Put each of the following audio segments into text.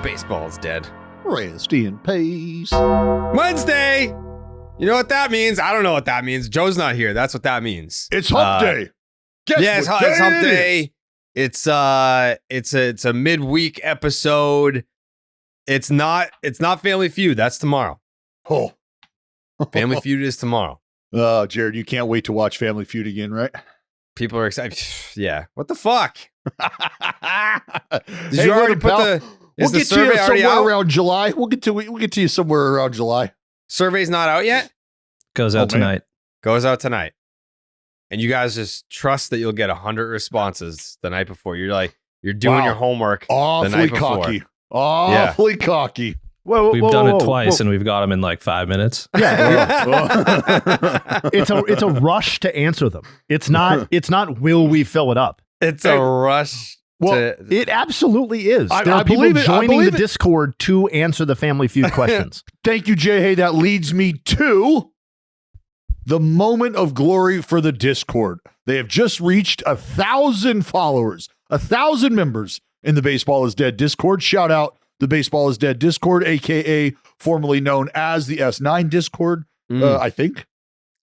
Baseball's dead. Rest in peace. Wednesday! You know what that means? I don't know what that means. Joe's not here. That's what that means. It's hump day. Guess it's hump day. It's a midweek episode. It's not Family Feud. That's tomorrow. Oh. Family Feud is tomorrow. Jared, you can't wait to watch Family Feud again, right? People are excited. Yeah. What the fuck? Did Hey, you already put the? We'll Is the get to survey you already somewhere out? around July. We'll get to you somewhere around July. Survey's not out yet. Goes out tonight. Goes out tonight. And you guys just trust that you'll get 100 responses the night before. You're doing your homework the night before. Cocky. Awfully cocky. We've done it twice and we've got them in like 5 minutes. Yeah. It's a rush to answer them. It's not will we fill it up? It's a rush. Well, it absolutely is. There I are people believe it. joining the Discord to answer the Family Feud questions. Thank you, Jayhay. That leads me to the moment of glory for the Discord. They have just reached 1,000 followers, 1,000 members in the Baseball is Dead Discord. Shout out the Baseball is Dead Discord, aka formerly known as the S9 Discord. I think.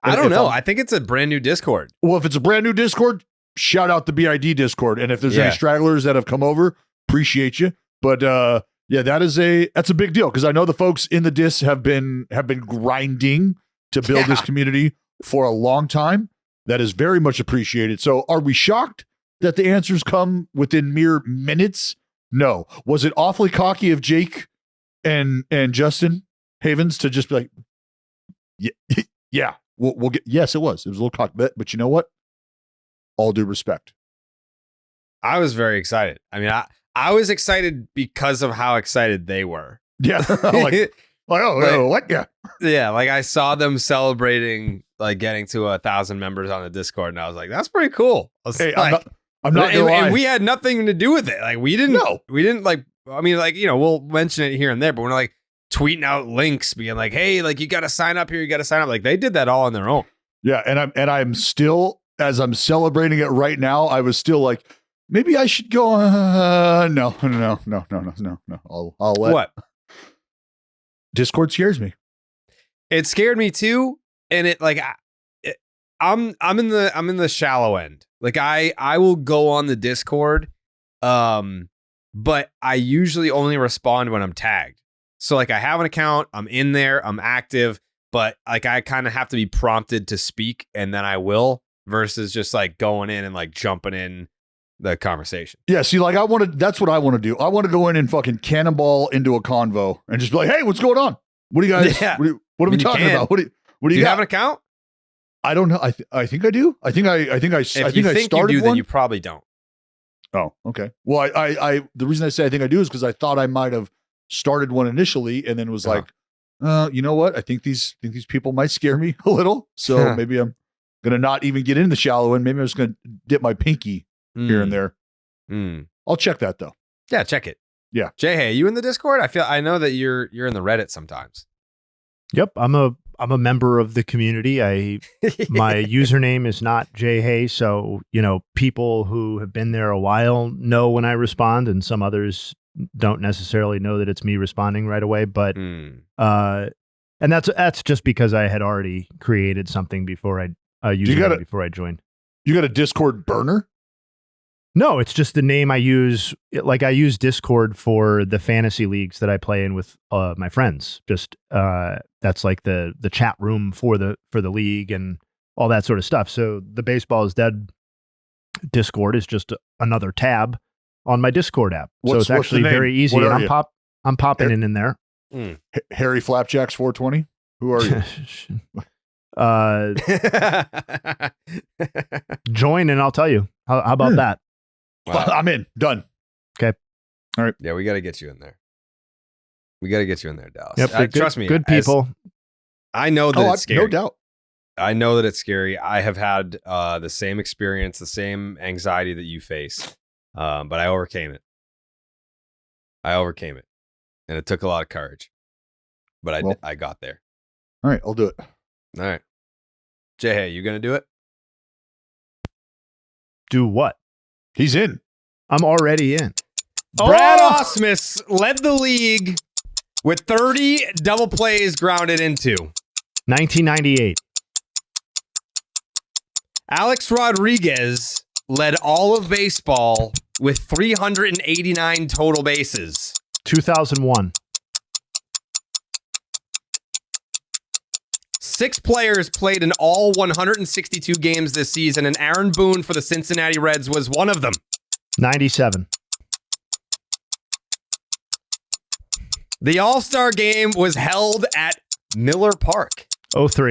I don't know. I think it's a brand new Discord. Well, if it's a brand new Discord, shout out the BID Discord. And if there's any stragglers that have come over, appreciate you. But that's a big deal because I know the folks in the Dis have been grinding to build this community for a long time. That is very much appreciated. So are we shocked that the answers come within mere minutes? No. Was it awfully cocky of Jake and Justin Havens to just be like, we'll get, yes, it was. It was a little cocky, but you know what? All due respect. I was very excited. I mean, I was excited because of how excited they were. Yeah. What? Yeah. Yeah. Like I saw them celebrating, like getting to 1,000 members on the Discord. And I was like, that's pretty cool. Hey, like, I'm not and we had nothing to do with it. Like we didn't we'll mention it here and there, but we're not like tweeting out links being like, hey, like you got to sign up here. You got to sign up. Like they did that all on their own. Yeah. And I'm still, as I'm celebrating it right now, I was still like, maybe I should go. No. I'll let. What? Discord scares me. It scared me too, and I'm in the shallow end. Like I will go on the Discord, but I usually only respond when I'm tagged. So like I have an account, I'm in there, I'm active, but like I kind of have to be prompted to speak, and then I will. Versus just like going in and like jumping in the conversation. Yeah, see, like that's what I want to do. I want to go in and fucking cannonball into a convo and just be like, hey, what's going on? What do you guys, what are we talking about? What do you have an account? I don't know. I think I do. I think I started you do, one. then you probably don't. Oh, okay. Well, I the reason I say I think I do is because I thought I might have started one initially and then was like, you know what? I think these people might scare me a little. So maybe I'm gonna not even get in the shallow end. Maybe I'm just gonna dip my pinky here and there. I'll check that though. Yeah, check it. Yeah. Jayhay, you in the Discord? I know that you're in the Reddit sometimes. Yep, I'm a member of the community. My username is not Jayhay, so people who have been there a while know when I respond, and some others don't necessarily know that it's me responding right away. But and that's just because I had already created something before before I joined. You got a Discord burner? No, it's just the name I use. Like I use Discord for the fantasy leagues that I play in with my friends. Just that's like the chat room for the league and all that sort of stuff. So the Baseball is Dead Discord is just another tab on my Discord app. So it's actually very easy. And I'm popping in there. Harry Flapjacks 420. Who are you? Join and I'll tell you. How about that? Wow. I'm in. Done. Okay. All right. Yeah, we got to get you in there. We got to get you in there, Dallas. Yep, trust me. Good people. I know that it's scary. No doubt. I know that it's scary. I have had the same experience, the same anxiety that you face, but I overcame it. And it took a lot of courage, but I got there. All right, I'll do it. All right. Jayhay, you going to do it? Do what? He's in. I'm already in. Brad Ausmus led the league with 30 double plays grounded into. 1998. Alex Rodriguez led all of baseball with 389 total bases. 2001. 6 players played in all 162 games this season, and Aaron Boone for the Cincinnati Reds was one of them. 97. The All-Star Game was held at Miller Park. 03.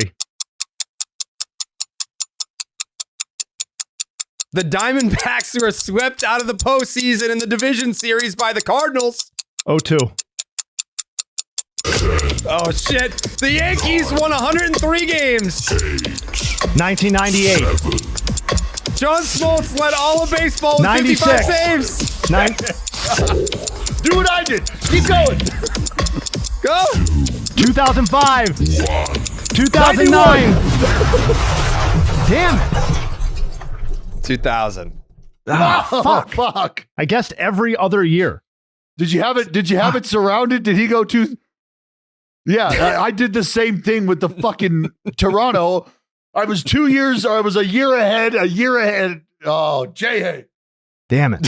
The Diamondbacks were swept out of the postseason in the division series by the Cardinals. 02. Oh, shit. The Yankees won 103 games. 1998. John Smoltz led all of baseball with 96. 55 saves. Do what I did. Keep going. Go. 2005. 2009. Damn it. 2000. Fuck. I guessed every other year. Did you have it surrounded? Did he go to? Yeah, I did the same thing with the fucking Toronto. I was 2 years, or I was a year ahead. Oh, Jayhay. Damn it.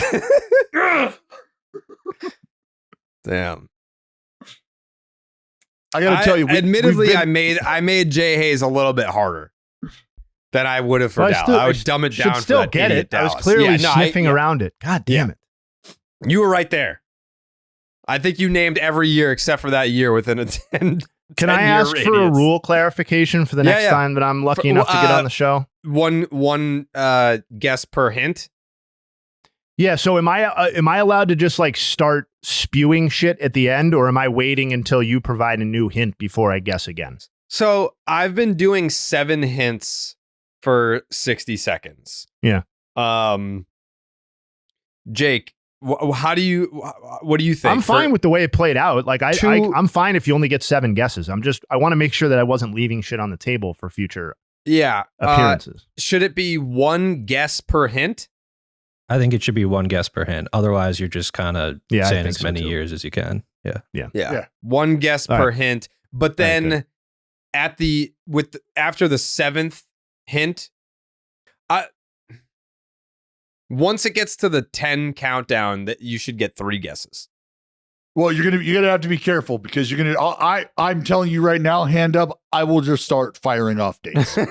Damn. I got to tell you. Admittedly, I made Jayhay's a little bit harder than I would have for Dallas. I would dumb it down. Should still for get it. Dallas. I was clearly sniffing around it. God damn it. You were right there. I think you named every year except for that year within a 10. Can I ask for a rule clarification for the next time that I'm lucky enough to get on the show? One guess per hint. Yeah. So am I allowed to just like start spewing shit at the end, or am I waiting until you provide a new hint before I guess again? So I've been doing 7 hints for 60 seconds. Yeah. Jake, what do you think? I'm fine with the way it played out. Like I'm fine if you only get 7 guesses. I want to make sure that I wasn't leaving shit on the table for future appearances. Should it be 1 guess per hint? I think it should be 1 guess per hint. Otherwise, you're just kind of saying as many years as you can. Yeah. 1 guess per hint. But then after the 7th hint, once it gets to the 10 countdown, that you should get 3 guesses. Well, you're gonna have to be careful because you're gonna. I'm telling you right now, hand up. I will just start firing off dates in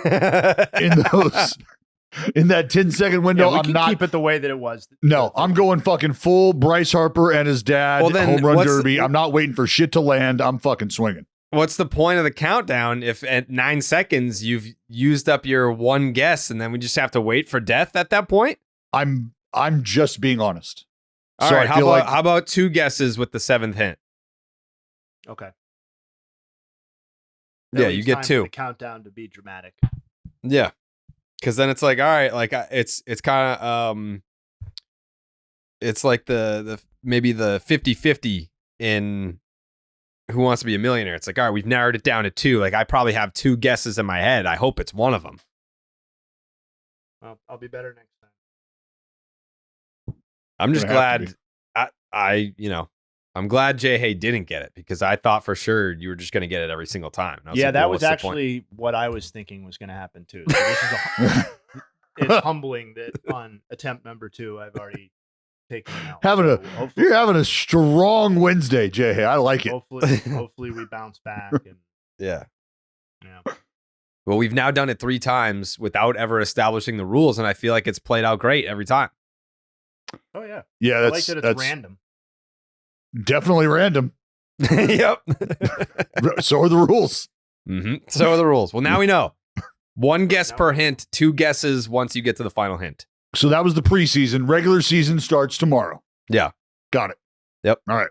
that 10-second window. I'm not keep it the way that it was. No, I'm going fucking full Bryce Harper and his dad home run derby. I'm not waiting for shit to land. I'm fucking swinging. What's the point of the countdown if at 9 seconds you've used up your 1 guess and then we just have to wait for death at that point? I'm just being honest. All right, how about 2 guesses with the 7th hint? Okay. Yeah, you get 2. The countdown to be dramatic. Yeah, because then it's like, all right, like it's kind of it's like the maybe the 50-50 in Who Wants to Be a Millionaire. It's like, all right, we've narrowed it down to 2. Like I probably have 2 guesses in my head. I hope it's one of them. Well, I'll be better next time. I'm just glad I'm glad Jayhay didn't get it because I thought for sure you were just going to get it every single time. Yeah, that was actually what I was thinking was going to happen too. So this is it's humbling that on attempt number 2 I've already taken it out. You're having a strong Wednesday, Jayhay. I like it. Hopefully we bounce back. And yeah. Well, we've now done it 3 times without ever establishing the rules, and I feel like it's played out great every time. Oh yeah. Yeah, I like that it's random. Definitely random. Yep. So are the rules. Mm-hmm. So are the rules. Well, now we know. 1 guess per hint, 2 guesses once you get to the final hint. So that was the preseason. Regular season starts tomorrow. Yeah. Got it. Yep. All right.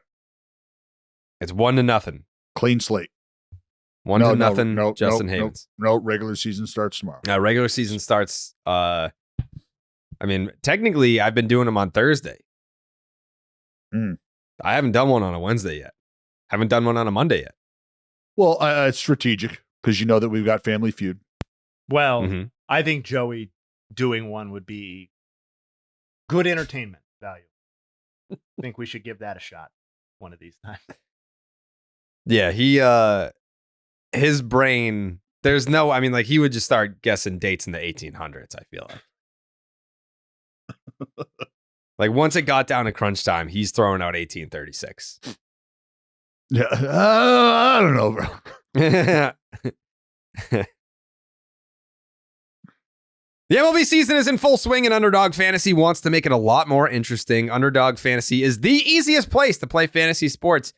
It's 1-0. Clean slate. 1-0. No, Justin Havens. No, regular season starts tomorrow. Regular season starts. Technically, I've been doing them on Thursday. I haven't done one on a Wednesday yet. Haven't done one on a Monday yet. Well, it's strategic because you know that we've got Family Feud. Well, I think Joey doing one would be good entertainment value. think we should give that a shot one of these times. Yeah, his brain, there's no, I mean, like he would just start guessing dates in the 1800s, I feel like. Like once it got down to crunch time, he's throwing out 1836. Yeah, I don't know, bro. The MLB season is in full swing and Underdog Fantasy wants to make it a lot more interesting. Underdog Fantasy is the easiest place to play fantasy sports.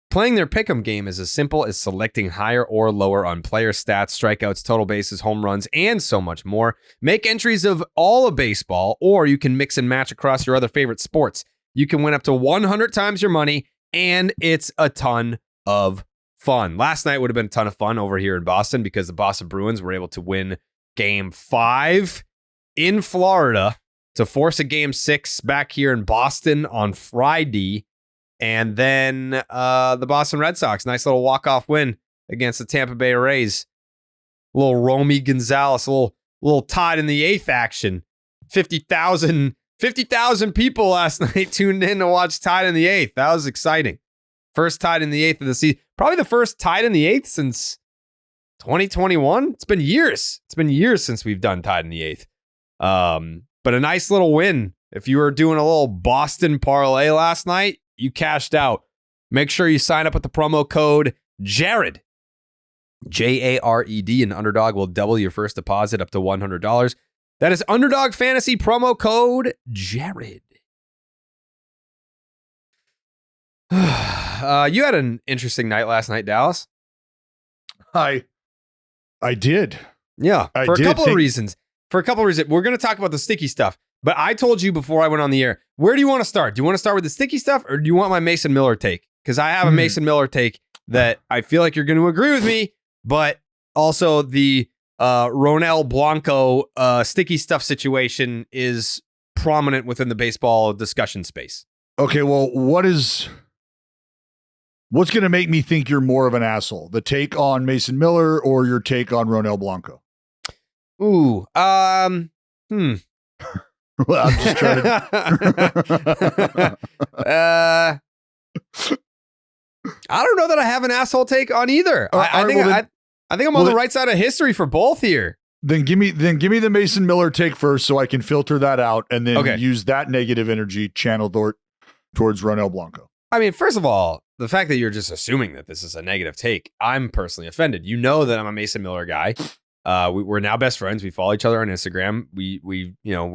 Playing their pick'em game is as simple as selecting higher or lower on player stats, strikeouts, total bases, home runs, and so much more. Make entries of all of baseball, or you can mix and match across your other favorite sports. You can win up to 100 times your money, and it's a ton of fun. Last night would have been a ton of fun over here in Boston because the Boston Bruins were able to win Game 5 in Florida to force a Game 6 back here in Boston on Friday. And then the Boston Red Sox, nice little walk-off win against the Tampa Bay Rays. A little Romy Gonzalez, a little tied in the 8th action. 50,000 people last night tuned in to watch tied in the 8th. That was exciting. First tied in the 8th of the season. Probably the first tied in the 8th since 2021. It's been years. It's been years since we've done tied in the 8th. But a nice little win. If you were doing a little Boston parlay last night, you cashed out. Make sure you sign up with the promo code Jared. Jared, and Underdog will double your first deposit up to $100. That is Underdog Fantasy promo code Jared. You had an interesting night last night, Dallas. I did. Yeah, for a couple of reasons. We're going to talk about the sticky stuff. But I told you before I went on the air, where do you want to start? Do you want to start with the sticky stuff or do you want my Mason Miller take? Because I have a Mason Miller take that I feel like you're going to agree with me, but also the Ronel Blanco sticky stuff situation is prominent within the baseball discussion space. Okay, well, what's going to make me think you're more of an asshole? The take on Mason Miller or your take on Ronel Blanco? Ooh, Well, I'm just trying to. I don't know that I have an asshole take on either. I think I'm on the right side of history for both here. Then give me the Mason Miller take first, so I can filter that out, and then use that negative energy channeled towards Ronel Blanco. I mean, first of all, the fact that you're just assuming that this is a negative take, I'm personally offended. You know that I'm a Mason Miller guy. We're now best friends. We follow each other on Instagram. We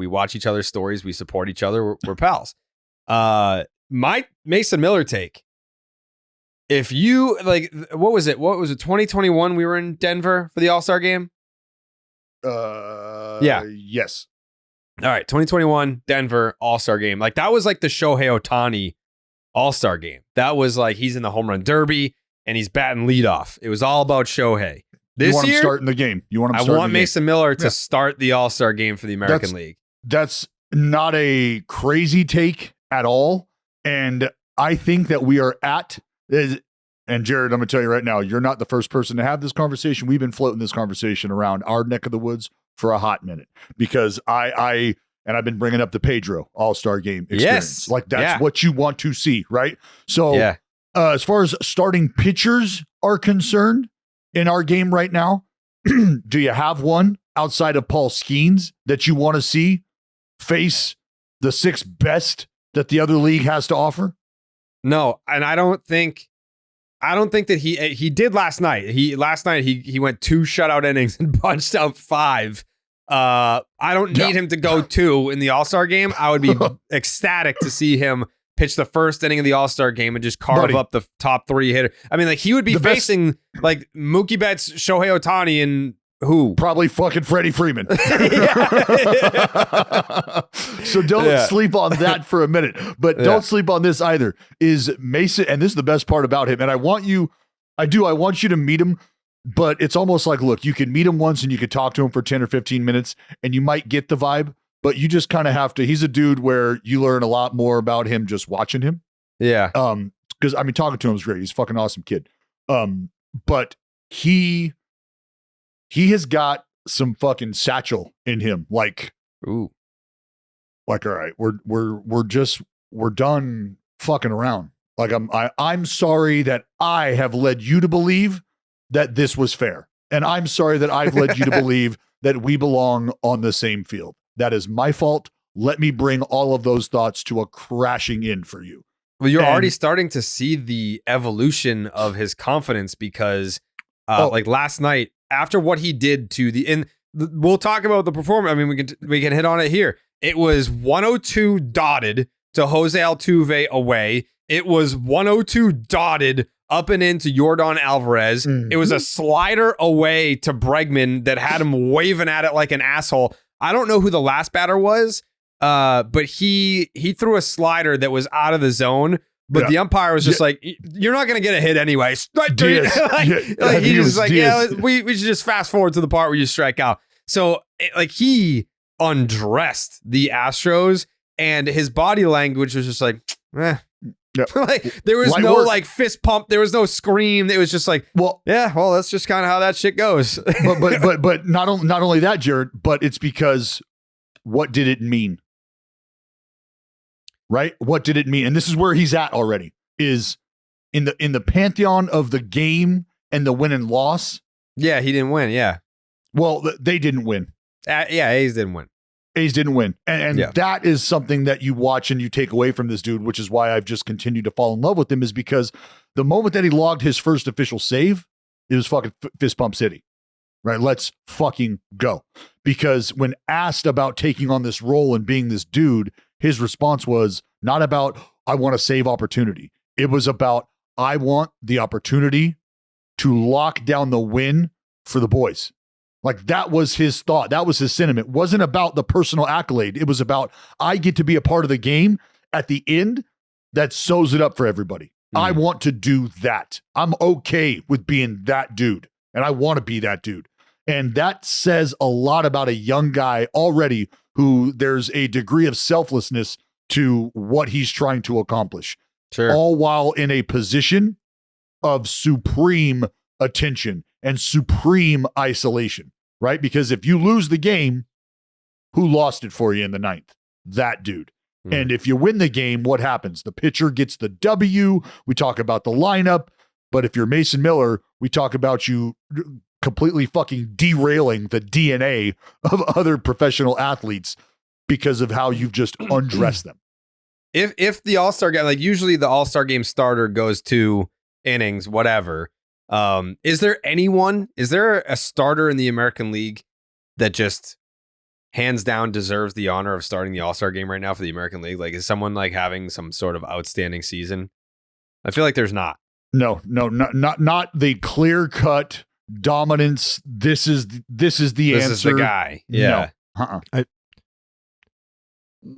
watch each other's stories. We support each other. We're pals. My Mason Miller take. If you what was it? 2021? We were in Denver for the All-Star game. Yeah. Yes. All right. 2021 Denver All-Star game. Like that was like the Shohei Ohtani All-Star game. That was like he's in the home run derby and he's batting leadoff. It was all about Shohei. You want him starting the game. I want Mason Miller to start the All-Star game for the American League. That's not a crazy take at all. And I think that we are and Jared, I'm going to tell you right now, you're not the first person to have this conversation. We've been floating this conversation around our neck of the woods for a hot minute because I've been bringing up the Pedro All-Star game experience. Yes. Like that's what you want to see, right? So as far as starting pitchers are concerned, in our game right now, do you have one outside of Paul Skeens that you want to see face the 6 best that the other league has to offer? No, and I don't think that he did last night. He went 2 shutout innings and punched out 5. I don't need him to go 2 in the All-Star game. I would be ecstatic to see him pitch the first inning of the All-Star game and just carve up the top 3 hitter. I mean, like he would be facing like Mookie Betts, Shohei Ohtani, and who? Probably fucking Freddie Freeman. So don't sleep on that for a minute, but don't sleep on this either. Is Mason, and this is the best part about him. And I want you to meet him, but it's almost like, look, you can meet him once and you could talk to him for 10 or 15 minutes and you might get the vibe. But you just kind of have to, he's a dude where you learn a lot more about him just watching him. Yeah. Because I mean, talking to him is great. He's a fucking awesome kid. But he has got some fucking satchel in him. Like, ooh. Like, all right, we're just we're done fucking around. Like I'm sorry that I have led you to believe that this was fair. And I'm sorry that I've led you to believe that we belong on the same field. That is my fault. Let me bring all of those thoughts to a crashing in for you. Well, you're already starting to see the evolution of his confidence because like last night, after what he did to we'll talk about the performance. I mean, we can hit on it here. It was 102 dotted to Jose Altuve away. It was 102 dotted up and into Yordan Alvarez. It was a slider away to Bregman that had him waving at it like an asshole. I don't know who the last batter was, but he threw a slider that was out of the zone. But the umpire was just like, "You're not going to get a hit anyway." He was like, we should just fast forward to the part where you strike out. So he undressed the Astros, and his body language was just like, eh. Yep. There was light no work. Fist pump. There was no scream. It was just like, that's just kind of how that shit goes. but not only that, Jared, but it's because what did it mean? Right? What did it mean? And this is where he's at already, is in the pantheon of the game and the win and loss. Yeah, he didn't win. Yeah. Well, they didn't win. A's didn't win. A's didn't win. And that is something that you watch and you take away from this dude, which is why I've just continued to fall in love with him, is because the moment that he logged his first official save, it was fucking fist pump city. Right? Let's fucking go. Because when asked about taking on this role and being this dude, his response was not about, I want to save opportunity. It was about, I want the opportunity to lock down the win for the boys. Like, that was his thought. That was his sentiment. It wasn't about the personal accolade. It was about, I get to be a part of the game at the end that sews it up for everybody. I want to do that. I'm okay with being that dude, and I want to be that dude. And that says a lot about a young guy already who there's a degree of selflessness to what he's trying to accomplish. Sure. All while in a position of supreme attention and supreme isolation, right? Because if you lose the game, who lost it for you in the ninth? That dude. And if you win the game, what happens? The pitcher gets the W. We talk about the lineup. But if you're Mason Miller, we talk about you completely fucking derailing the DNA of other professional athletes because of how you've just undressed them. If the All-Star game, usually the All-Star game starter goes 2 innings, whatever. Is there a starter in the American League that just hands down deserves the honor of starting the All-Star game right now for the American League? Is someone having some sort of outstanding season? I feel like there's not. No, not the clear-cut dominance. This is the answer. This is the guy. Yeah.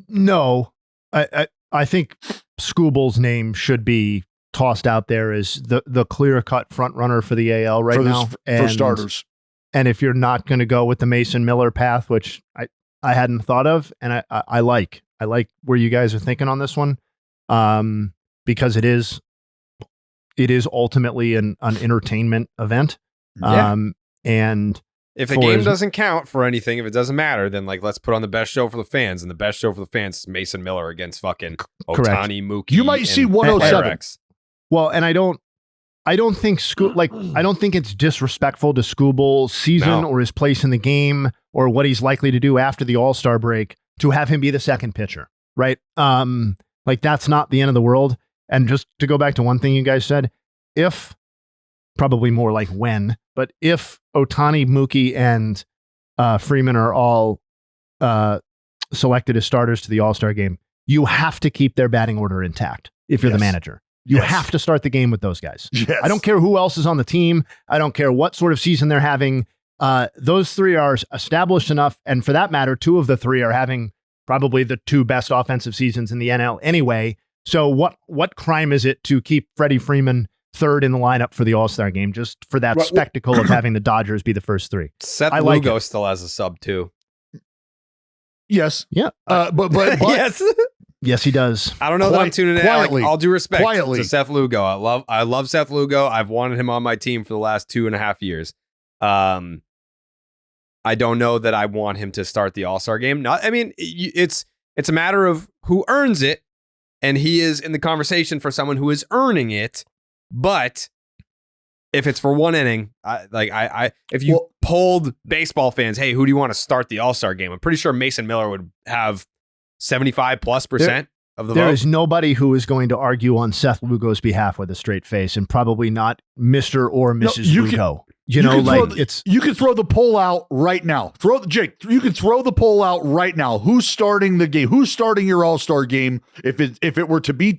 No. I think Scooble's name should be tossed out there as the clear-cut front runner for the AL now. For starters. And if you're not going to go with the Mason Miller path, which I hadn't thought of, and I like where you guys are thinking on this one, because it is ultimately an entertainment event. And if the game doesn't count for anything, if it doesn't matter, then let's put on the best show for the fans, and the best show for the fans is Mason Miller against fucking Ohtani, Mookie. You might see 107. Well, and I don't think I don't think it's disrespectful to Scooble's season or his place in the game or what he's likely to do after the All-Star break to have him be the second pitcher, right? That's not the end of the world. And just to go back to one thing you guys said, if probably more like when, but if Ohtani, Mookie, and Freeman are all selected as starters to the All-Star game, you have to keep their batting order intact if you're the manager. You have to start the game with those guys. Yes. I don't care who else is on the team. I don't care what sort of season they're having. Those 3 are established enough. And for that matter, 2 of the 3 are having probably the 2 best offensive seasons in the NL anyway. So what crime is it to keep Freddie Freeman third in the lineup for the All-Star game, just for that spectacle of having the Dodgers be the first 3? Seth Lugo still has a sub too. Yes. Yeah. But yes. Yes, he does. I don't know that I'm tuning in. All due respect to Seth Lugo. I love Seth Lugo. I've wanted him on my team for the last 2.5 years. I don't know that I want him to start the All-Star game. It's a matter of who earns it. and he is in the conversation for someone who is earning it. But if it's for one inning, if you polled baseball fans, hey, who do you want to start the All-Star game? I'm pretty sure Mason Miller would have 75+% of the vote. There is nobody who is going to argue on Seth Lugo's behalf with a straight face, and probably not Mr. or Mrs. Lugo. You can throw the poll out right now. You can throw the poll out right now. Who's starting the game? Who's starting your All-Star game? If it were to be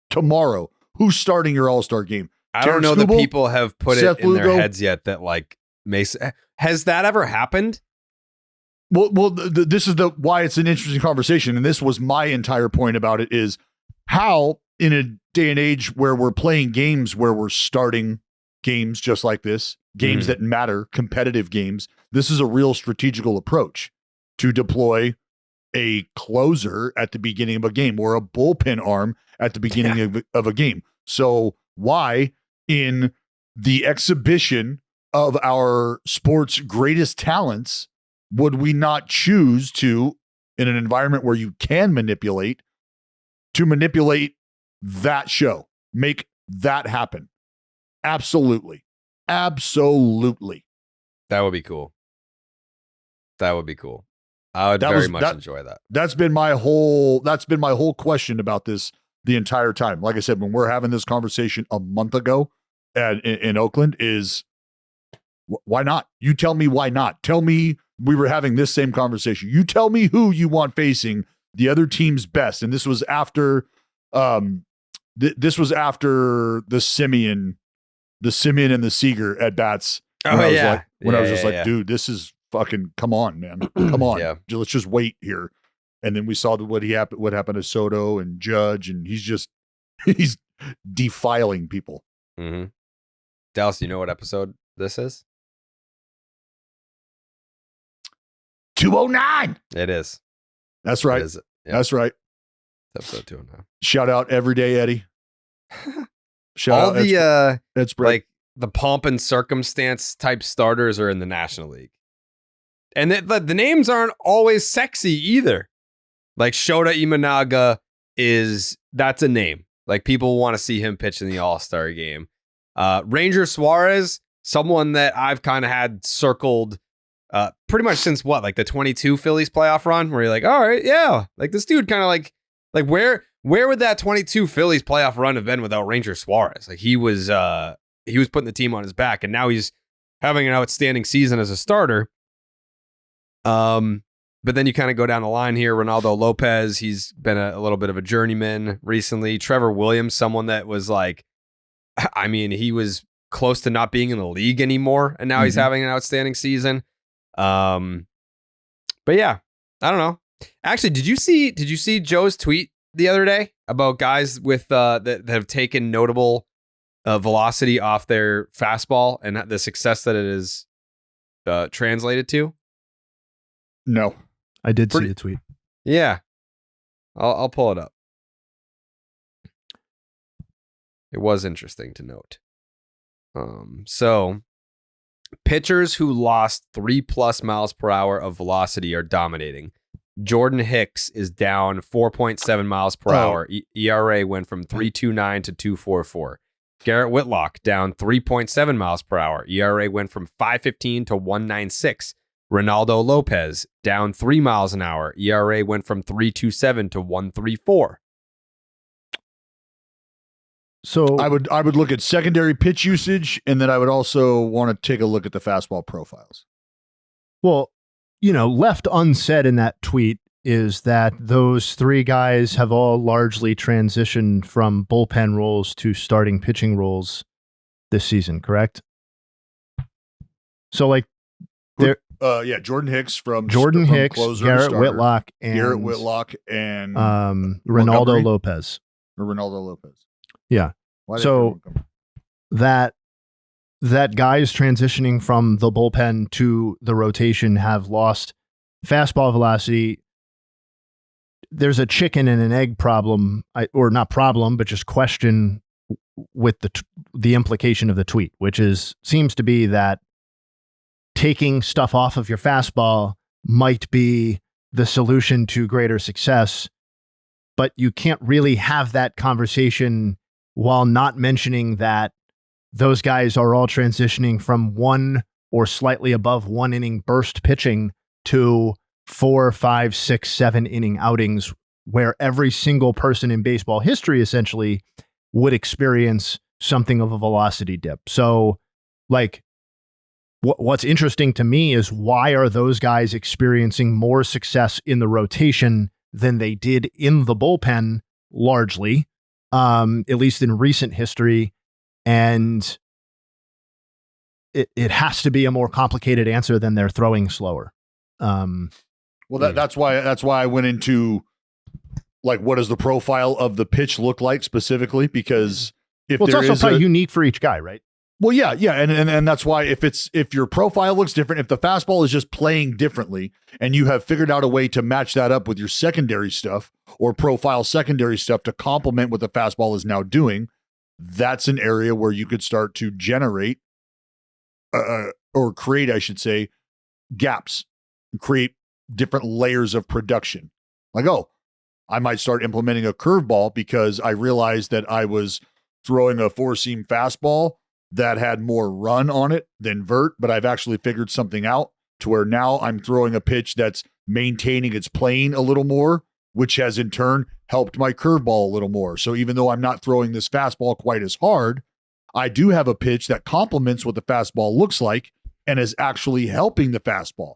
tomorrow, who's starting your All-Star game? I don't know that people have put Seth it in Lugo? Their heads yet that like Mason. Has that ever happened? Well, this is why it's an interesting conversation, and this was my entire point about it: is how in a day and age where we're playing games where we're starting games just like this, games that matter, competitive games. This is a real strategical approach to deploy a closer at the beginning of a game or a bullpen arm at the beginning of a game. So why, in the exhibition of our sport's greatest talents, would we not choose to, in an environment where you can manipulate that show, make that happen? Absolutely. Absolutely. That would be cool. I would very much enjoy that. That's been my whole question about this the entire time. Like I said, when we're having this conversation a month ago in Oakland, is why not? You tell me why not. Tell me we were having this same conversation. You tell me who you want facing the other team's best. And this was after this was after the Simeon and the Seager at bats. I was just like, dude, this is fucking, come on, man. Come on. Let's just wait here. And then we saw what happened to Soto and Judge, and he's defiling people. Mm-hmm. Dallas, you know what episode this is? 209. It is. That's right. That's right. Episode 209. Shout out Everyday Eddie. Shout out like the pomp and circumstance type starters are in the National League. And the names aren't always sexy either. Like Shota Imanaga that's a name. Like people want to see him pitch in the All-Star game. Ranger Suarez, someone that I've kind of had circled pretty much since like the 22 Phillies playoff run, where you're like, all right, yeah. Like this dude kind of like where would that 22 Phillies playoff run have been without Ranger Suarez? Like he was putting the team on his back, and now he's having an outstanding season as a starter. But then you kind of go down the line here. Ronaldo Lopez, he's been a little bit of a journeyman recently. Trevor Williams, someone that was like, I mean, he was close to not being in the league anymore, and now he's having an outstanding season. But yeah, I don't know. Actually, did you see Joe's tweet the other day about guys with that have taken notable velocity off their fastball and the success that it is translated to? No, I did see the tweet. Yeah, I'll pull it up. It was interesting to note. So pitchers who lost 3+ miles per hour of velocity are dominating. Jordan Hicks is down 4.7 miles per hour. ERA went from 3.29 to 2.44. Garrett Whitlock down 3.7 miles per hour. ERA went from 5.15 to 1.96. Ronaldo Lopez down 3 miles an hour. ERA went from 3.27 to 1.34. So I would look at secondary pitch usage, and then I would also want to take a look at the fastball profiles. Well, left unsaid in that tweet is that those three guys have all largely transitioned from bullpen roles to starting pitching roles this season, correct? So like Jordan Hicks closer, Garrett Whitlock, and Ronaldo Lopez. Or Ronaldo Lopez. Yeah. So that guys transitioning from the bullpen to the rotation have lost fastball velocity. There's a chicken and an egg problem, or not problem, but just question with the implication of the tweet, which seems to be that taking stuff off of your fastball might be the solution to greater success. but you can't really have that conversation while not mentioning that those guys are all transitioning from 1 or slightly above 1 inning burst pitching to 4, 5, 6, 7 inning outings, where every single person in baseball history essentially would experience something of a velocity dip. So, like, what's interesting to me is, why are those guys experiencing more success in the rotation than they did in the bullpen, largely, at least in recent history? And it has to be a more complicated answer than they're throwing slower. That's why I went into, like, what does the profile of the pitch look like specifically? Because it's also probably unique for each guy, right? Well, yeah, and that's why if your profile looks different, if the fastball is just playing differently, and you have figured out a way to match that up with your secondary stuff or profile secondary stuff to complement what the fastball is now doing, that's an area where you could start to generate or create, I should say, gaps, create different layers of production. Like, oh, I might start implementing a curveball because I realized that I was throwing a 4-seam fastball that had more run on it than vert, but I've actually figured something out to where now I'm throwing a pitch that's maintaining its plane a little more, which has in turn helped my curveball a little more. So even though I'm not throwing this fastball quite as hard, I do have a pitch that complements what the fastball looks like and is actually helping the fastball.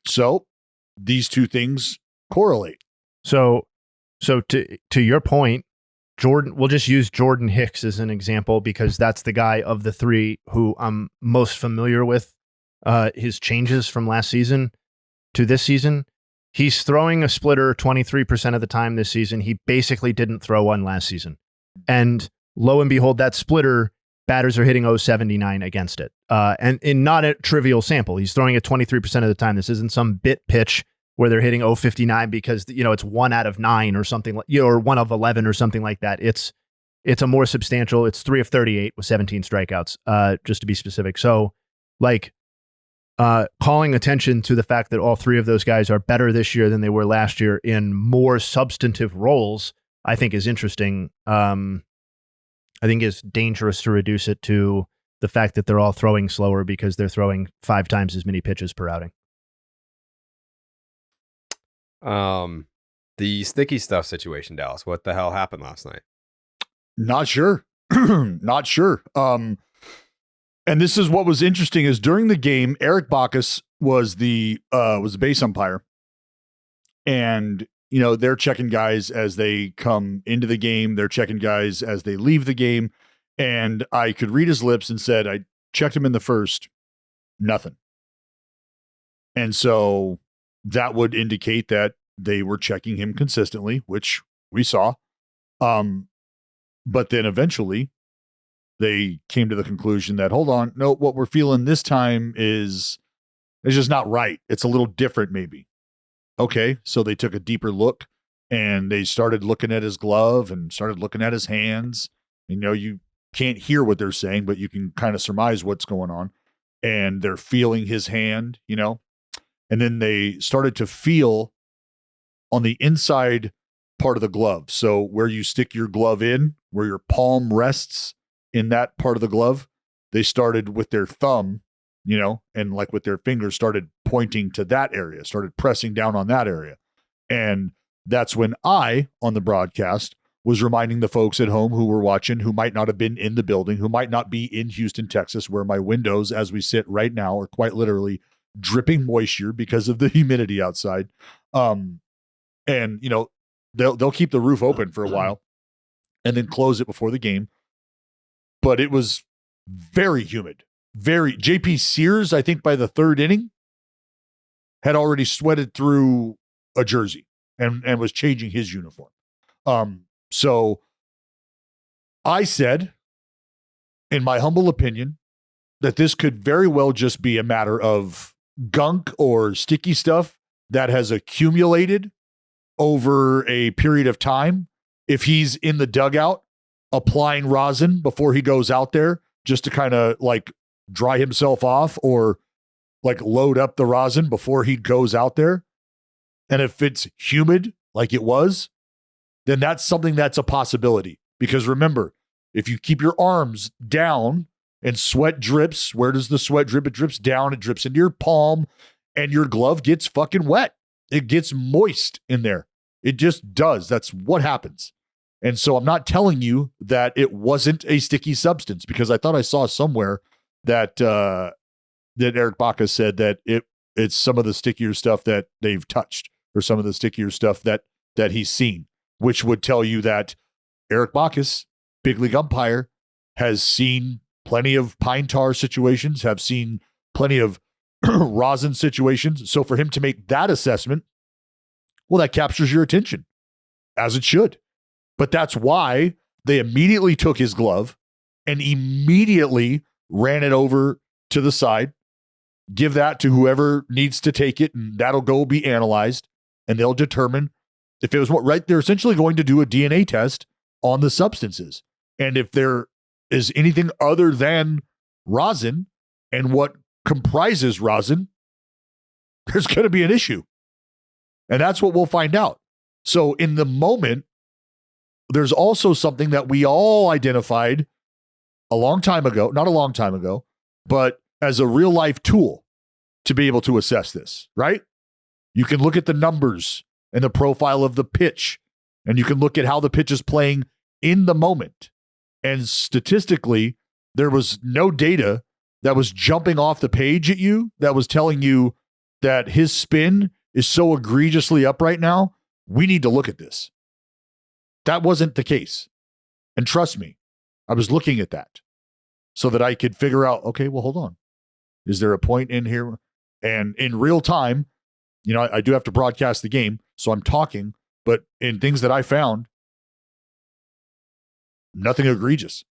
So these two things correlate. So to your point, Jordan, we'll just use Jordan Hicks as an example, because that's the guy of the three who I'm most familiar with his changes from last season to this season. He's throwing a splitter 23% of the time this season. He basically didn't throw one last season. And lo and behold, that splitter, batters are hitting 0.79 against it. And in not a trivial sample, he's throwing it 23% of the time. This isn't some bit pitch where they're hitting 0.59 because, it's 1 out of 9 or something, or 1 of 11 or something like that. It's a more substantial, it's 3 of 38 with 17 strikeouts, just to be specific. So, calling attention to the fact that all three of those guys are better this year than they were last year in more substantive roles, I think is interesting. I think it's dangerous to reduce it to the fact that they're all throwing slower because they're throwing 5 times as many pitches per outing. The sticky stuff situation, Dallas. What the hell happened last night? Not sure. Not sure. And this is what was interesting is during the game, Eric Bacchus was the base umpire. And, they're checking guys as they come into the game. They're checking guys as they leave the game. And I could read his lips and said, I checked him in the first, nothing. And so that would indicate that they were checking him consistently, which we saw. But then eventually they came to the conclusion that, hold on, no, what we're feeling this time is just not right. It's a little different, maybe. Okay, so they took a deeper look and they started looking at his glove and started looking at his hands. You can't hear what they're saying, but you can kind of surmise what's going on. And they're feeling his hand, and then they started to feel on the inside part of the glove. So where you stick your glove in, where your palm rests in that part of the glove, they started with their thumb, and with their fingers started pointing to that area, started pressing down on that area. And that's when I, on the broadcast, was reminding the folks at home who were watching, who might not have been in the building, who might not be in Houston, Texas, where my windows, as we sit right now, are quite literally dripping moisture because of the humidity outside. And, they'll keep the roof open for a while and then close it before the game. But it was very humid. JP Sears, I think by the 3rd inning, had already sweated through a jersey and was changing his uniform. So I said, in my humble opinion, that this could very well just be a matter of gunk or sticky stuff that has accumulated over a period of time. If he's in the dugout applying rosin before he goes out there just to kind of dry himself off or load up the rosin before he goes out there. And if it's humid like it was, then that's something that's a possibility. Because remember, if you keep your arms down and sweat drips, where does the sweat drip? It drips down, it drips into your palm, and your glove gets fucking wet. It gets moist in there. It just does. That's what happens. And so I'm not telling you that it wasn't a sticky substance, because I thought I saw somewhere that that Eric Baca said that it's some of the stickier stuff that they've touched, or some of the stickier stuff that he's seen, which would tell you that Eric Bacchus, big league umpire, has seen plenty of pine tar situations, have seen plenty of rosin situations. So for him to make that assessment, well, that captures your attention, as it should. But that's why they immediately took his glove and immediately ran it over to the side, give that to whoever needs to take it, and that'll go be analyzed, and they'll determine if it was what, right? They're essentially going to do a DNA test on the substances. And if there is anything other than rosin and what comprises rosin, there's going to be an issue. And that's what we'll find out. So in the moment, there's also something that we all identified a long time ago, not a long time ago, but as a real life tool to be able to assess this, right? You can look at the numbers and the profile of the pitch, and you can look at how the pitch is playing in the moment. And statistically, there was no data that was jumping off the page at you that was telling you that his spin is so egregiously up right now, we need to look at this. That wasn't the case. And trust me, I was looking at that so that I could figure out, okay, well, hold on. Is there a point in here? And in real time, you know, I do have to broadcast the game, so I'm talking, but in things that I found, nothing egregious.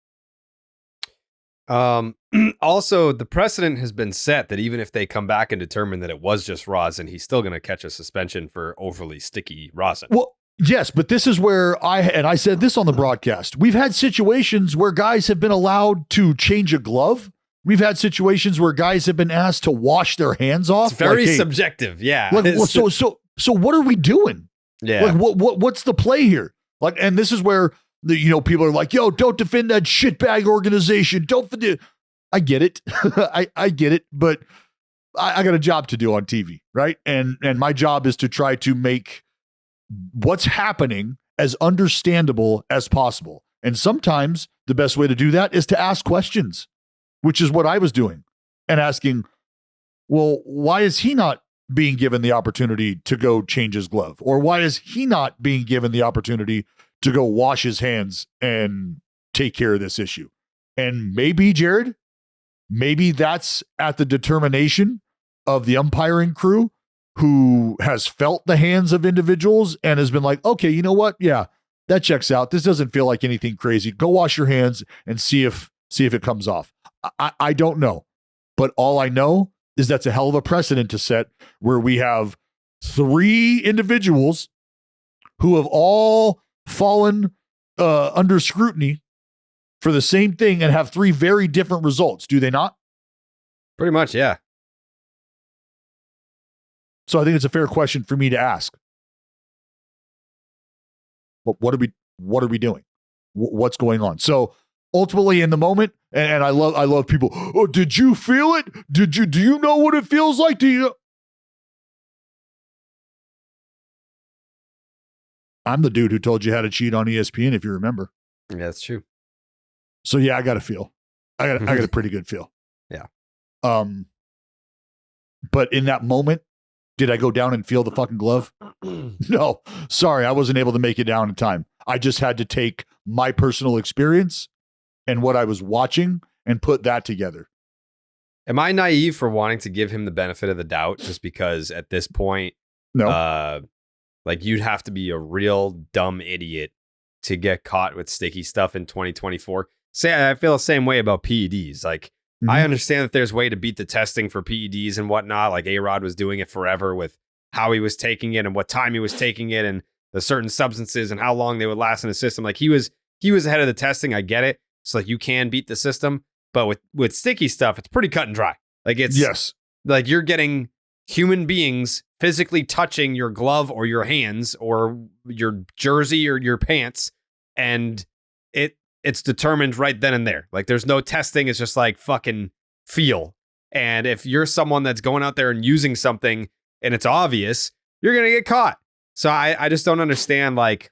Also, the precedent has been set that even if they come back and determine that it was just rosin, he's still going to catch a suspension for overly sticky rosin. Well, yes, but this is where I said this on the broadcast. We've had situations where guys have been allowed to change a glove. We've had situations where guys have been asked to wash their hands off. It's very subjective. Yeah. Like, so what are we doing? Yeah. Like, what's the play here? Like, and this is where people are like, yo, don't defend that shitbag organization. Don't defend. I get it. I get it. But I got a job to do on TV, right? And my job is to try to make what's happening as understandable as possible. And sometimes the best way to do that is to ask questions, which is what I was doing, and asking, well, why is he not being given the opportunity to go change his glove? Or why is he not being given the opportunity to go wash his hands and take care of this issue? And maybe, Jared, maybe that's at the determination of the umpiring crew, who has felt the hands of individuals and has been like, okay, you know what? Yeah, that checks out. This doesn't feel like anything crazy. Go wash your hands and see if it comes off. I don't know. But all I know is that's a hell of a precedent to set, where we have 3 individuals who have all fallen under scrutiny for the same thing and have 3 very different results. Do they not? Pretty much, yeah. So I think it's a fair question for me to ask. What are we doing? What's going on? So ultimately, in the moment, and I love people. Oh, did you feel it? Do you know what it feels like? Do you? I'm the dude who told you how to cheat on ESPN, if you remember. Yeah, that's true. So yeah, I got a feel. I got a pretty good feel. Yeah. But in that moment, did I go down and feel the fucking glove? No. Sorry, I wasn't able to make it down in time. I just had to take my personal experience and what I was watching and put that together. Am I naive for wanting to give him the benefit of the doubt, just because at this point, no, like, you'd have to be a real dumb idiot to get caught with sticky stuff in 2024? I feel the same way about PEDs. Like, I understand that there's a way to beat the testing for PEDs and whatnot. Like, A-Rod was doing it forever with how he was taking it and what time he was taking it and the certain substances and how long they would last in the system. Like, he was ahead of the testing. I get it. So, like, you can beat the system, but with sticky stuff, it's pretty cut and dry. Like, it's yes, like you're getting human beings physically touching your glove or your hands or your jersey or your pants, and it's determined right then and there. Like there's no testing. It's just like fucking feel. And if you're someone that's going out there and using something and it's obvious, you're going to get caught. So I just don't understand. Like,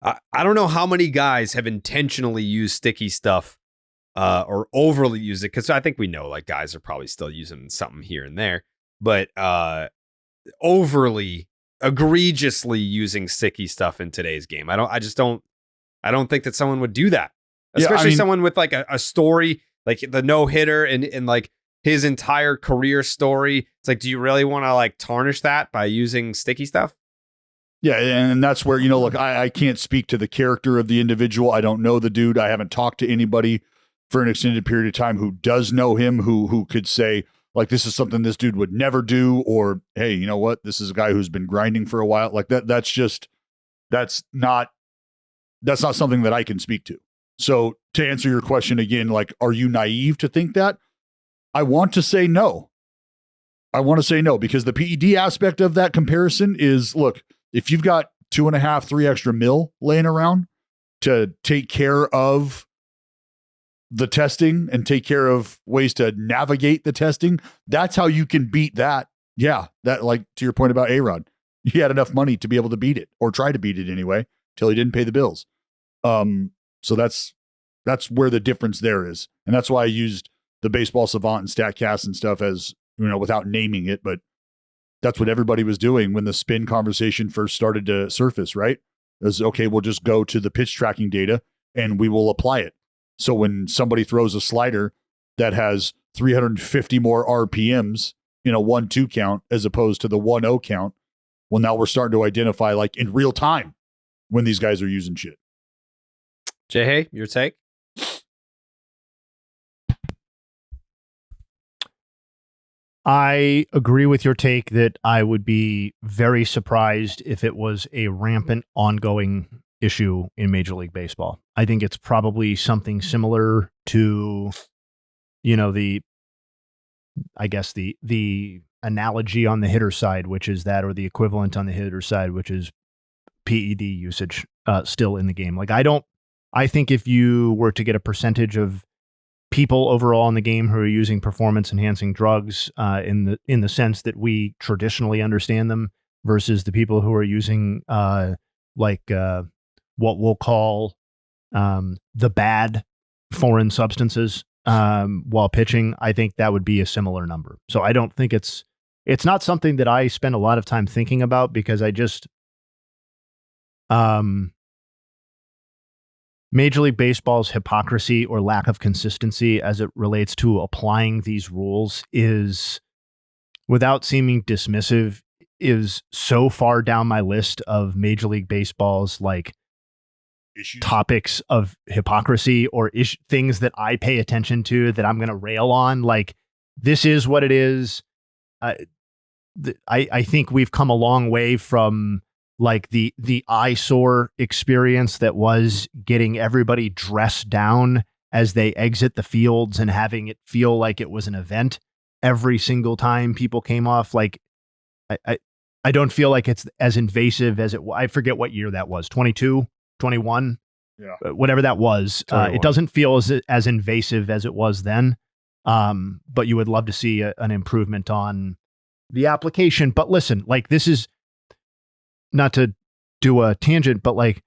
I don't know how many guys have intentionally used sticky stuff or overly used it. Cause I think we know like guys are probably still using something here and there, but overly egregiously using sticky stuff in today's game. I don't think that someone would do that, especially someone with like a story, like the no hitter and like his entire career story. It's like, do you really want to like tarnish that by using sticky stuff? Yeah. And that's where, look, I can't speak to the character of the individual. I don't know the dude. I haven't talked to anybody for an extended period of time who does know him, who could say like, this is something this dude would never do. Or, hey, you know what? This is a guy who's been grinding for a while. Like that's not something that I can speak to. So to answer your question again, like, are you naive to think that? I want to say no. Because the PED aspect of that comparison is, look, if you've got 2.5, 3 extra mil laying around to take care of the testing and take care of ways to navigate the testing, that's how you can beat that. Yeah. That, like, to your point about A-Rod, he had enough money to be able to beat it, or try to beat it anyway, till he didn't pay the bills. So that's where the difference there is. And that's why I used the Baseball Savant and StatCast and stuff as, without naming it, but that's what everybody was doing when the spin conversation first started to surface, right? It was, okay, we'll just go to the pitch tracking data and we will apply it. So when somebody throws a slider that has 350 more RPMs in a 1-2 count as opposed to the 1-0 count, well, now we're starting to identify like in real time when these guys are using shit. Jayhay, your take? I agree with your take that I would be very surprised if it was a rampant ongoing issue in Major League Baseball. I think it's probably something similar to, the analogy on the hitter side, which is that, or the equivalent on the hitter side, which is PED usage still in the game. Like, I think if you were to get a percentage of people overall in the game who are using performance enhancing drugs in the sense that we traditionally understand them versus the people who are using what we'll call the bad foreign substances while pitching, I think that would be a similar number. So I don't think it's not something that I spend a lot of time thinking about, because I just Major League Baseball's hypocrisy or lack of consistency as it relates to applying these rules is, without seeming dismissive, is so far down my list of Major League Baseball's like issues, topics of hypocrisy or things that I pay attention to that I'm going to rail on. Like, this is what it is. I think we've come a long way from like the eyesore experience that was getting everybody dressed down as they exit the fields and having it feel like it was an event every single time people came off. Like, I don't feel like it's as invasive as I forget what year that was, 22, 21, whatever that was. It doesn't feel as invasive as it was then. But you would love to see an improvement on the application. But listen, like, this is not to do a tangent, but like,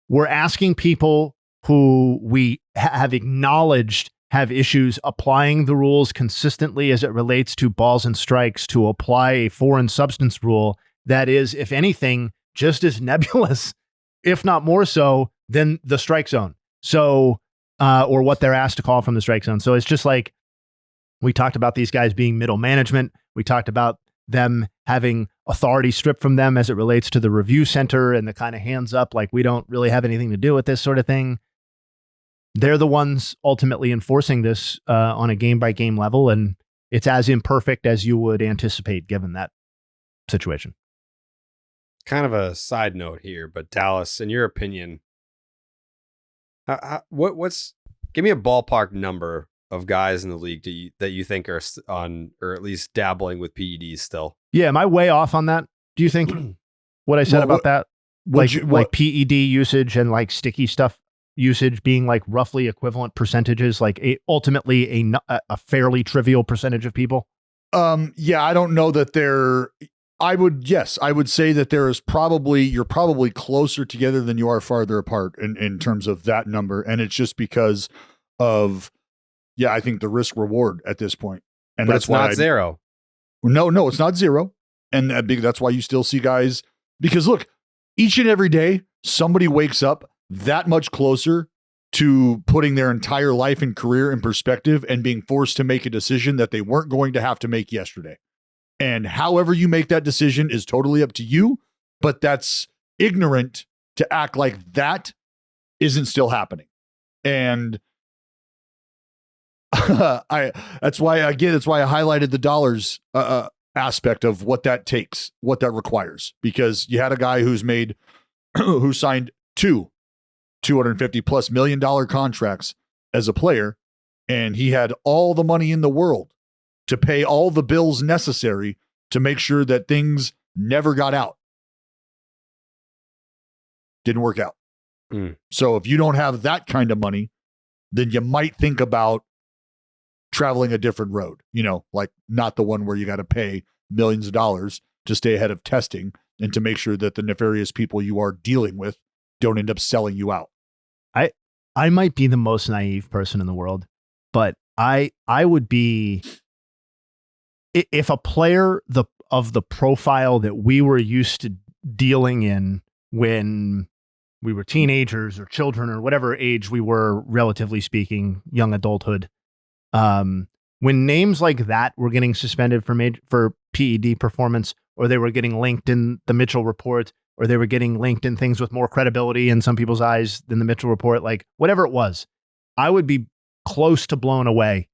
we're asking people who we have acknowledged have issues applying the rules consistently as it relates to balls and strikes to apply a foreign substance rule that is, if anything, just as nebulous, if not more so, than the strike zone. So, or what they're asked to call from the strike zone. So it's just like, we talked about these guys being middle management. We talked about them having authority stripped from them as it relates to the review center and the kind of hands up, like, we don't really have anything to do with this sort of thing. They're the ones ultimately enforcing this on a game by game level. And it's as imperfect as you would anticipate given that situation. Kind of a side note here, but Dallas, in your opinion, what's give me a ballpark number of guys in the league that you think are on, or at least dabbling with PEDs still? Yeah, am I way off on that? Do you think what I said about that? Like PED usage and like sticky stuff usage being like roughly equivalent percentages, like ultimately a fairly trivial percentage of people? Yeah, I don't know that I would say that you're probably closer together than you are farther apart in terms of that number. And it's just because of, I think the risk reward at this point. And but it's not zero. No, it's not zero. And that's why you still see guys, because look, each and every day, somebody wakes up that much closer to putting their entire life and career in perspective and being forced to make a decision that they weren't going to have to make yesterday. And however you make that decision is totally up to you, but that's ignorant to act like that isn't still happening. And that's why I highlighted the dollars aspect of what that takes, what that requires, because you had a guy who signed two $250+ million contracts as a player, and he had all the money in the world to pay all the bills necessary to make sure that things never got out. Didn't work out. So if you don't have that kind of money, then you might think about traveling a different road, like not the one where you got to pay millions of dollars to stay ahead of testing and to make sure that the nefarious people you are dealing with don't end up selling you out. I might be the most naive person in the world, but I would be, if a player of the profile that we were used to dealing in when we were teenagers or children or whatever age we were, relatively speaking, young adulthood, when names like that were getting suspended for PED performance, or they were getting linked in the Mitchell report, or they were getting linked in things with more credibility in some people's eyes than the Mitchell report, like whatever it was, I would be close to blown away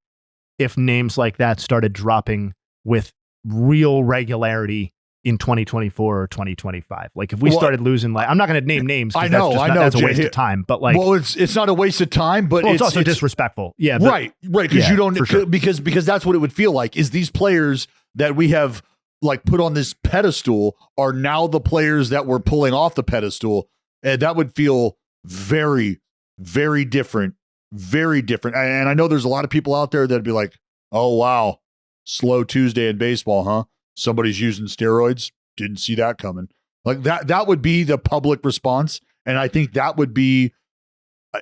if names like that started dropping with real regularity in 2024 or 2025. Like if we started losing, like, I'm not going to name names. I know, that's a waste of time, but like, well, it's not a waste of time, but it's also disrespectful. Yeah. Right. Cause you don't, sure. because that's what it would feel like, is these players that we have like put on this pedestal are now the players that we're pulling off the pedestal. And that would feel very, very different, very different. And I know there's a lot of people out there that'd be like, oh, wow, slow Tuesday in baseball, huh? Somebody's using steroids. Didn't see that coming. Like that would be the public response. And I think that would be,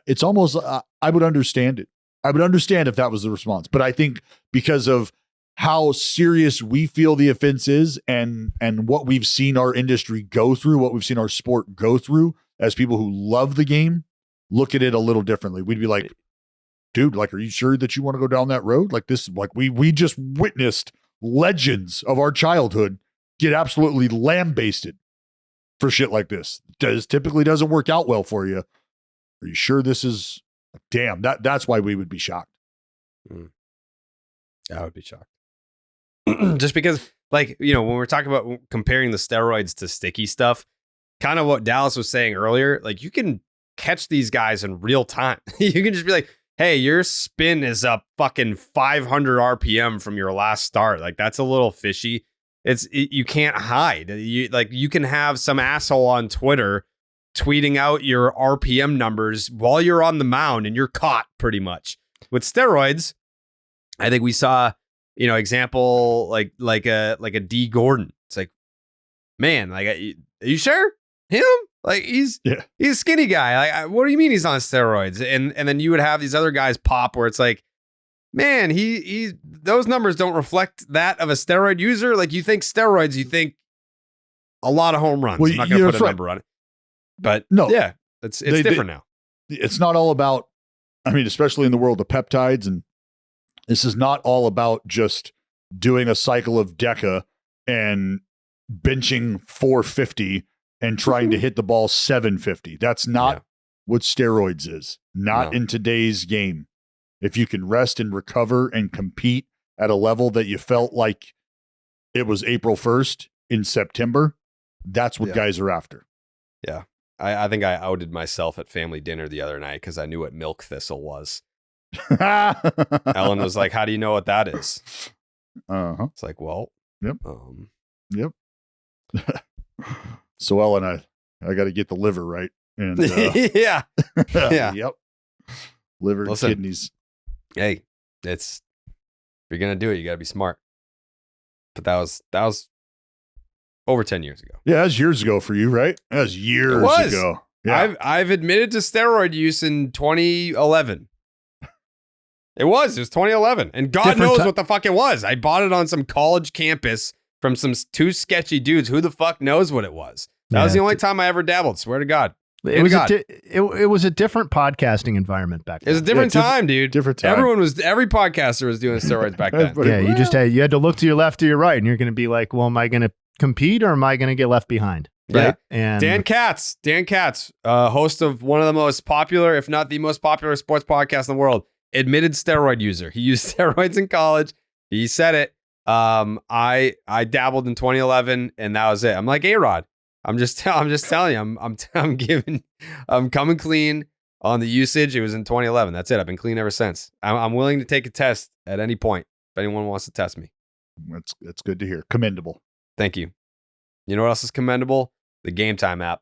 it's almost, I would understand it. I would understand if that was the response, but I think because of how serious we feel the offense is and what we've seen our industry go through, what we've seen our sport go through as people who love the game, look at it a little differently. We'd be like, dude, like, are you sure that you want to go down that road? Like this, like we just witnessed legends of our childhood get absolutely lambasted for shit like this. Typically doesn't work out well for you. Are you sure this is, damn, that's why we would be shocked. I would be shocked. Just because, like, when we're talking about comparing the steroids to sticky stuff, kind of what Dallas was saying earlier, like, you can catch these guys in real time. You can just be like, hey, your spin is up fucking 500 RPM from your last start. Like, that's a little fishy. You can't hide. You can have some asshole on Twitter tweeting out your RPM numbers while you're on the mound and you're caught pretty much. With steroids, I think we saw, example like a D Gordon. It's like, man, like, are you sure him? Like he's a skinny guy. Like, what do you mean he's on steroids? And then you would have these other guys pop where it's like, man, he those numbers don't reflect that of a steroid user. Like, you think steroids, you think a lot of home runs. Well, I'm not going to put a number on it, but no, yeah, it's different now. It's not all about, I mean, especially in the world of peptides, and this is not all about just doing a cycle of Deca and benching 450 and trying to hit the ball 750. That's not what steroids is. Not in today's game. If you can rest and recover and compete at a level that you felt like it was April 1st in September, that's what guys are after. Yeah. I think I outed myself at family dinner the other night because I knew what milk thistle was. Ellen was like, how do you know what that is? It's like, well, yep. Yep. So Ellen, I got to get the liver right. And yeah. Yep. Liver, Listen, kidneys. Hey, if you're going to do it, you got to be smart. But that was over 10 years ago. Yeah, that was years ago for you, right? That was years ago. Yeah. I've admitted to steroid use in 2011. It was 2011. And God knows what the fuck it was. I bought it on some college campus from some two sketchy dudes. Who the fuck knows what it was? That was the only time I ever dabbled. Swear to God. It was a different podcasting environment back then. It was a different time, dude. Different time. Every podcaster was doing steroids back then. You had to look to your left or your right, and you're going to be like, well, am I going to compete or am I going to get left behind? Right. Yeah. And Dan Katz, host of one of the most popular, if not the most popular sports podcast in the world, admitted steroid user. He used steroids in college. He said it. I dabbled in 2011 and that was it. I'm like A-Rod. I'm just telling you, I'm coming clean on the usage. It was in 2011. That's it. I've been clean ever since. I'm willing to take a test at any point if anyone wants to test me. That's good to hear. Commendable. Thank you. You know what else is commendable? The Game Time app.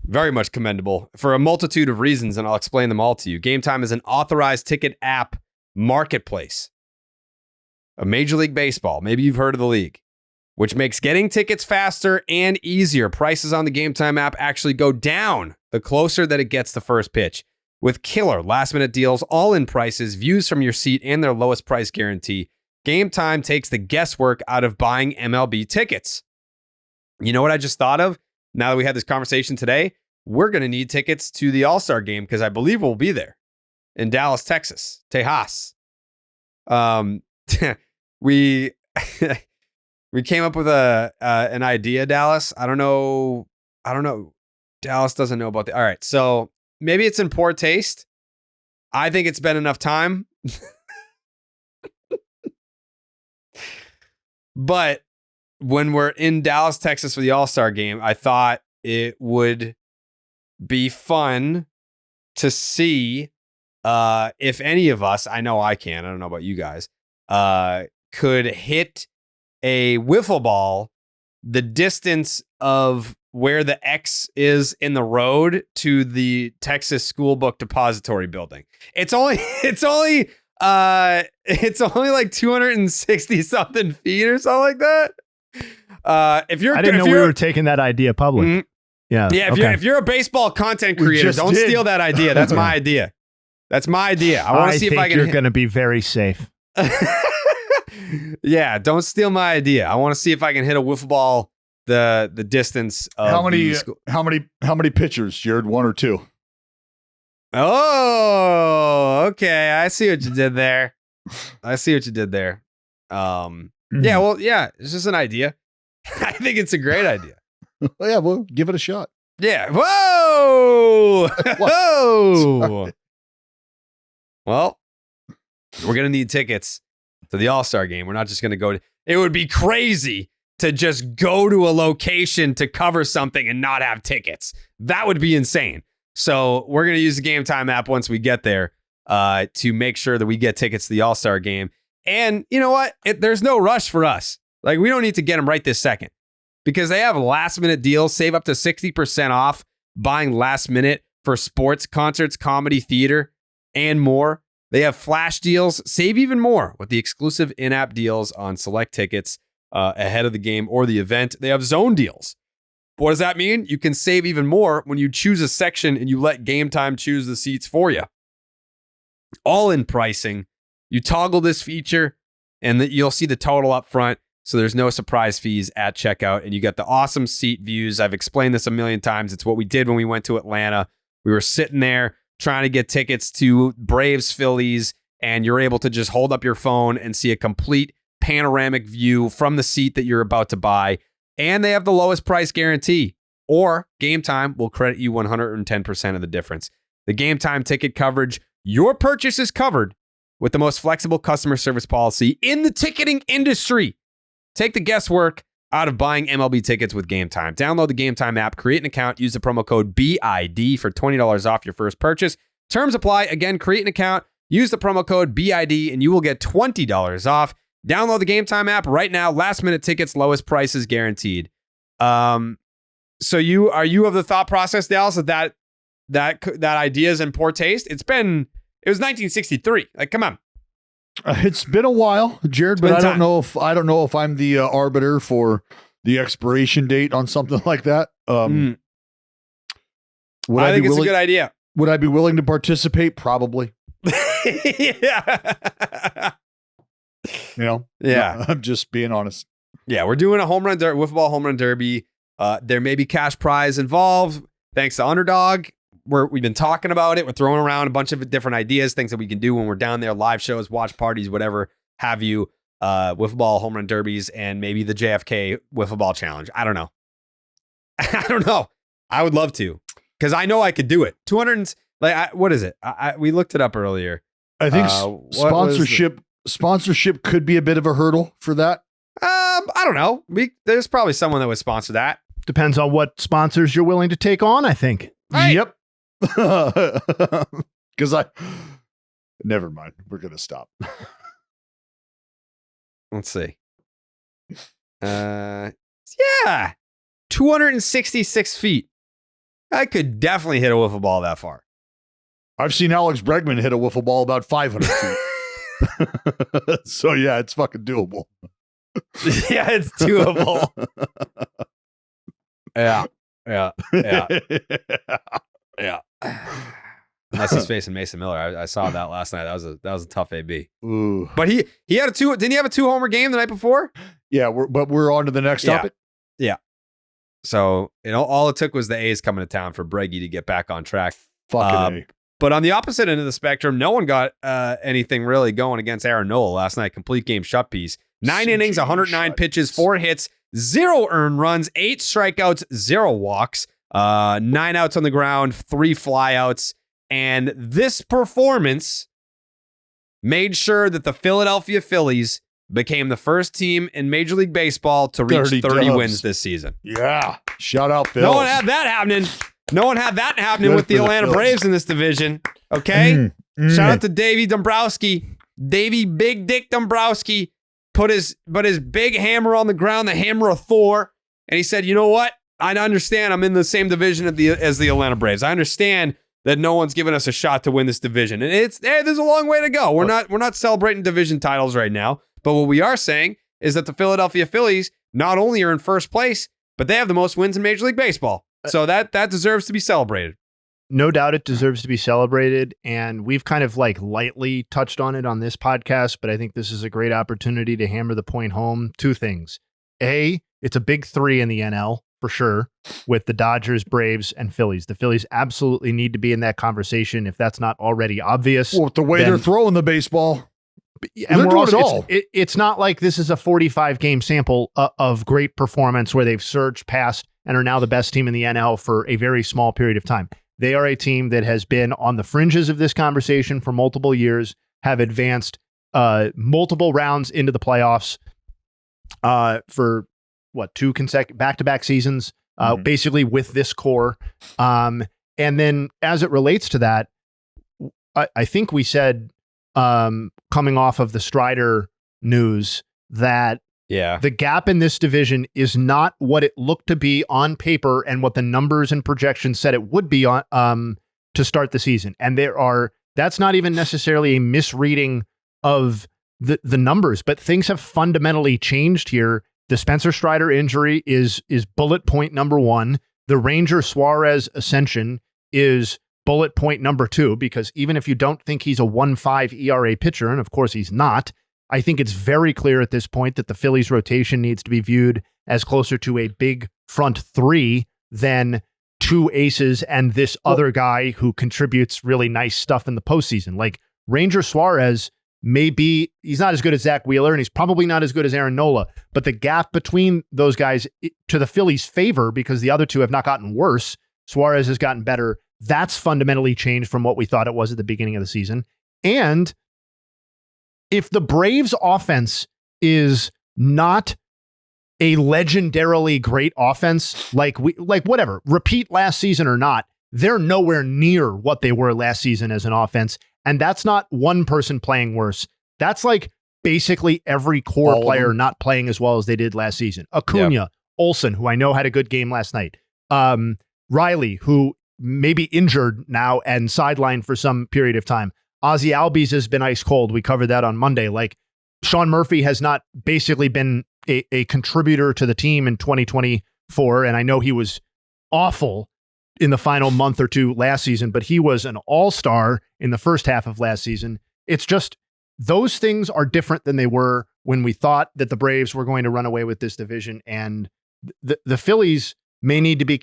Very much commendable for a multitude of reasons, and I'll explain them all to you. Game Time is an authorized ticket app marketplace of Major League Baseball. Maybe you've heard of the league, which makes getting tickets faster and easier. Prices on the Game Time app actually go down the closer that it gets to first pitch, with killer last-minute deals, all-in prices, views from your seat, and their lowest price guarantee. Game Time takes the guesswork out of buying MLB tickets. You know what I just thought of? Now that we had this conversation today, we're going to need tickets to the All-Star game because I believe we'll be there in Dallas, Texas. Tejas. We came up with an idea, Dallas. I don't know. Dallas doesn't know about all right, so maybe it's in poor taste. I think it's been enough time. But when we're in Dallas, Texas for the All-Star game, I thought it would be fun to see if any of us, I know I can, I don't know about you guys, could hit a wiffle ball the distance of where the X is in the road to the Texas School Book Depository building. It's only like 260 something feet or something like that. I didn't know we were taking that idea public. Mm-hmm. Yeah. If you're a baseball content creator, don't steal that idea. That's my idea. That's my idea. I want to see if I can. You're going to be very safe. Yeah, don't steal my idea. I want to see if I can hit a wiffle ball the distance of how many pitchers, Jared? One or two? Oh, okay. I see what you did there. Yeah, well, yeah, it's just an idea. I think it's a great idea. Well, yeah, well, give it a shot. Yeah. Whoa. Whoa. Well, we're going to need tickets to the All-Star game. We're not just going to go to, it would be crazy to just go to a location to cover something and not have tickets. That would be insane. So we're going to use the Game Time app once we get there to make sure that we get tickets to the All-Star game. And you know what? There's no rush for us. Like, we don't need to get them right this second because they have last-minute deals. Save up to 60% off buying last minute for sports, concerts, comedy, theater, and more. They have flash deals. Save even more with the exclusive in-app deals on select tickets ahead of the game or the event. They have zone deals. What does that mean? You can save even more when you choose a section and you let Game Time choose the seats for you. All in pricing. You toggle this feature and you'll see the total up front. So there's no surprise fees at checkout. And you got the awesome seat views. I've explained this a million times. It's what we did when we went to Atlanta. We were sitting there trying to get tickets to Braves, Phillies, and you're able to just hold up your phone and see a complete panoramic view from the seat that you're about to buy. And they have the lowest price guarantee, or Game Time will credit you 110% of the difference. The Game Time ticket coverage, your purchase is covered with the most flexible customer service policy in the ticketing industry. Take the guesswork out of buying MLB tickets with Game Time. Download the Game Time app, create an account, use the promo code BID for $20 off your first purchase. Terms apply. Again, create an account, use the promo code BID, and you will get $20 off. Download the Game Time app right now. Last minute tickets, lowest prices guaranteed. So are you of the thought process, Dallas, that idea is in poor taste? It was 1963. Like, come on. It's been a while, Jared, but I don't know if I'm the arbiter for the expiration date on something like that. I think it's a good idea. Would I be willing to participate? Probably. Yeah. Yeah. I'm just being honest. Yeah, we're doing a wiffle ball home run derby. There may be cash prize involved. Thanks to Underdog. We've been talking about it. We're throwing around a bunch of different ideas, things that we can do when we're down there, live shows, watch parties, whatever have you. Wiffle ball home run derbies, and maybe the JFK wiffle ball challenge. I don't know. I would love to, because I know I could do it. 200. What is it? We looked it up earlier. I think sponsorship could be a bit of a hurdle for that. I don't know. There's probably someone that would sponsor that. Depends on what sponsors you're willing to take on, I think. Right. Yep. Because never mind. We're gonna stop. Let's see. Yeah, 266 feet. I could definitely hit a wiffle ball that far. I've seen Alex Bregman hit a wiffle ball about 500 feet. So yeah, it's fucking doable. Yeah, it's doable. Yeah. Unless he's facing Mason Miller. I saw that last night. That was a tough AB. Ooh. But he had a 2. Didn't he have a 2-homer game the night before? Yeah, we're on to the next topic. Yeah. So, all it took was the A's coming to town for Breggy to get back on track. Fucking A. But on the opposite end of the spectrum, no one got anything really going against Aaron Nola last night. Complete game shut piece. 9 innings, 109 pitches, 4 hits, 0 earned runs, 8 strikeouts, 0 walks, 9 outs on the ground, 3 flyouts. And this performance made sure that the Philadelphia Phillies became the first team in Major League Baseball to reach 30 wins this season. Yeah. Shout out, Phil. No one had that happening. With the Atlanta Braves in this division. Okay? Shout out to Davey Dombrowski. Davey Big Dick Dombrowski put his big hammer on the ground, the hammer of Thor, and he said, you know what? I understand I'm in the same division as the Atlanta Braves. I understand that no one's giving us a shot to win this division. And there's a long way to go. We're not celebrating division titles right now. But what we are saying is that the Philadelphia Phillies not only are in first place, but they have the most wins in Major League Baseball. So that deserves to be celebrated. No doubt it deserves to be celebrated. And we've kind of lightly touched on it on this podcast, but I think this is a great opportunity to hammer the point home. 2 things. A, it's a big 3 in the NL for sure, with the Dodgers, Braves, and Phillies. The Phillies absolutely need to be in that conversation if that's not already obvious. Well, with the way they're throwing the baseball. And we're also, it's not like this is a 45-game sample of great performance where they've surged past and are now the best team in the NL for a very small period of time. They are a team that has been on the fringes of this conversation for multiple years, have advanced multiple rounds into the playoffs for 2 consecutive back-to-back seasons, basically with this core. And then as it relates to that, I think we said coming off of the Strider news that the gap in this division is not what it looked to be on paper and what the numbers and projections said it would be on to start the season. And that's not even necessarily a misreading of the numbers, but things have fundamentally changed here. The Spencer Strider injury is bullet point number 1. The Ranger Suarez ascension is bullet point number 2, because even if you don't think he's a 1.5 ERA pitcher, and of course he's not, I think it's very clear at this point that the Phillies rotation needs to be viewed as closer to a big front 3 than 2 aces and this other guy who contributes really nice stuff in the postseason. Like Ranger Suarez he's not as good as Zach Wheeler, and he's probably not as good as Aaron Nola, but the gap between those guys to the Phillies' favor, because the other 2 have not gotten worse, Suarez has gotten better. That's fundamentally changed from what we thought it was at the beginning of the season. And if the Braves offense is not a legendarily great offense, like whatever, repeat last season or not, they're nowhere near what they were last season as an offense. And that's not one person playing worse. That's like basically every core player not playing as well as they did last season. Acuna, Olsen, who I know had a good game last night. Riley, who may be injured now and sidelined for some period of time. Ozzy Albies has been ice cold. We covered that on Monday. Like, Sean Murphy has not basically been a contributor to the team in 2024. And I know he was awful in the final month or two last season, but he was an all-star in the first half of last season. It's just, those things are different than they were when we thought that the Braves were going to run away with this division. And the Phillies may need to be,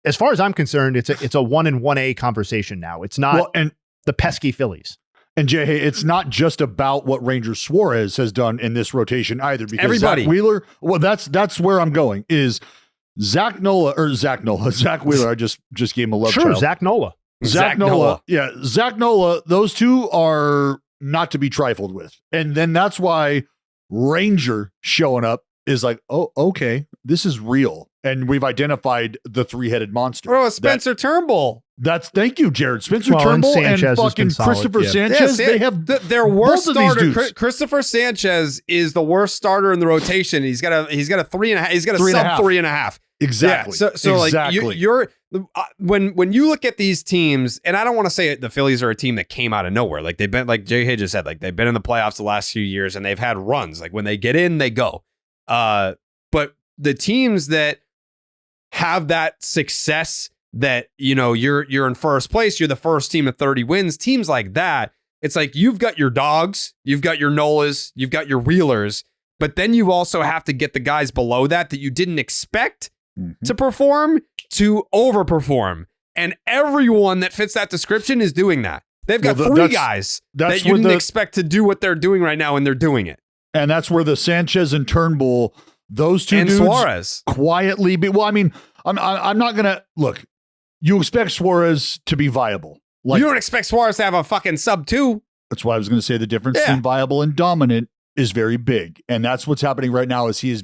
as far as I'm concerned, it's a 1-1A conversation now. It's not the pesky Phillies. And Jay, it's not just about what Ranger Suarez has done in this rotation either, because everybody. Zach Wheeler, well, that's where I'm going, is Zach Wheeler. I just gave him a love child. Zach Nola. Zach Nola. Yeah, Zach Nola. Those two are not to be trifled with. And then that's why Ranger showing up is like, oh, okay, this is real. And we've identified the three-headed monster. Bro, Spencer Turnbull. Thank you, Jared. Spencer Turnbull and fucking Christopher Sanchez. They have their worst starter. Christopher Sanchez is the worst starter in the rotation. He's got a 3.5. He's got a sub 3.5. Exactly. Yeah, so exactly. Like you're when you look at these teams, and I don't want to say the Phillies are a team that came out of nowhere. Like they've been, like Jayhay just said, like they've been in the playoffs the last few years and they've had runs. Like when they get in, they go. But the teams that have that success, that, you know, you're in first place, you're the first team at 30 wins, teams like that, it's like you've got your dogs, you've got your Nolas, you've got your Wheelers, but then you also have to get the guys below that you didn't expect to perform to overperform. And everyone that fits that description is doing that. They've got three guys that you didn't expect to do what they're doing right now, and they're doing it. And that's where the Sanchez and Turnbull, those two dudes Suarez quietly be. Well, I mean, I'm not gonna look. You expect Suarez to be viable. Like, you don't expect Suarez to have a fucking sub 2. That's why I was going to say the difference between viable and dominant is very big. And that's what's happening right now is he is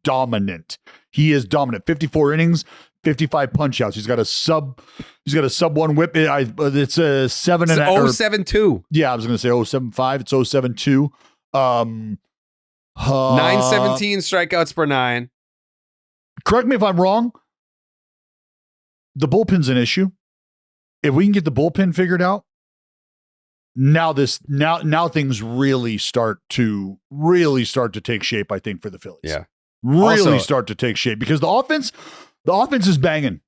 dominant. He is dominant. 54 innings, 55 punch outs. He's got a sub 1 whip. It's a 7 and 0.72. Yeah, I was going to say 0.75. It's 0.72. 917 strikeouts per 9. Correct me if I'm wrong. The bullpen's an issue. If we can get the bullpen figured out, now things really start to take shape, I think, for the Phillies. Yeah. Really start to take shape, because the offense is banging.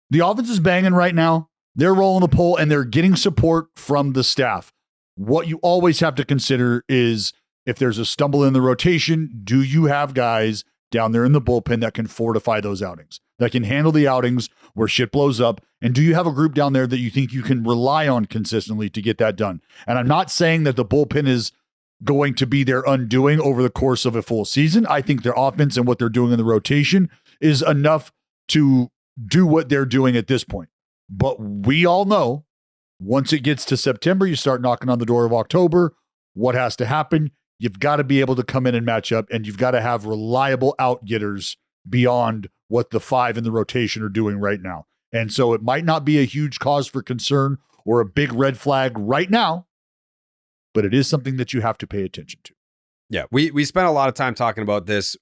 The offense is banging right now. They're rolling the pole and they're getting support from the staff. What you always have to consider is, if there's a stumble in the rotation, do you have guys down there in the bullpen that can fortify those outings, that can handle the outings where shit blows up? And do you have a group down there that you think you can rely on consistently to get that done? And I'm not saying that the bullpen is going to be their undoing over the course of a full season. I think their offense and what they're doing in the rotation is enough to do what they're doing at this point. But we all know, once it gets to September, you start knocking on the door of October, what has to happen? You've got to be able to come in and match up, and you've got to have reliable outgetters beyond what the 5 in the rotation are doing right now. And so it might not be a huge cause for concern or a big red flag right now, but it is something that you have to pay attention to. Yeah, we spent a lot of time talking about this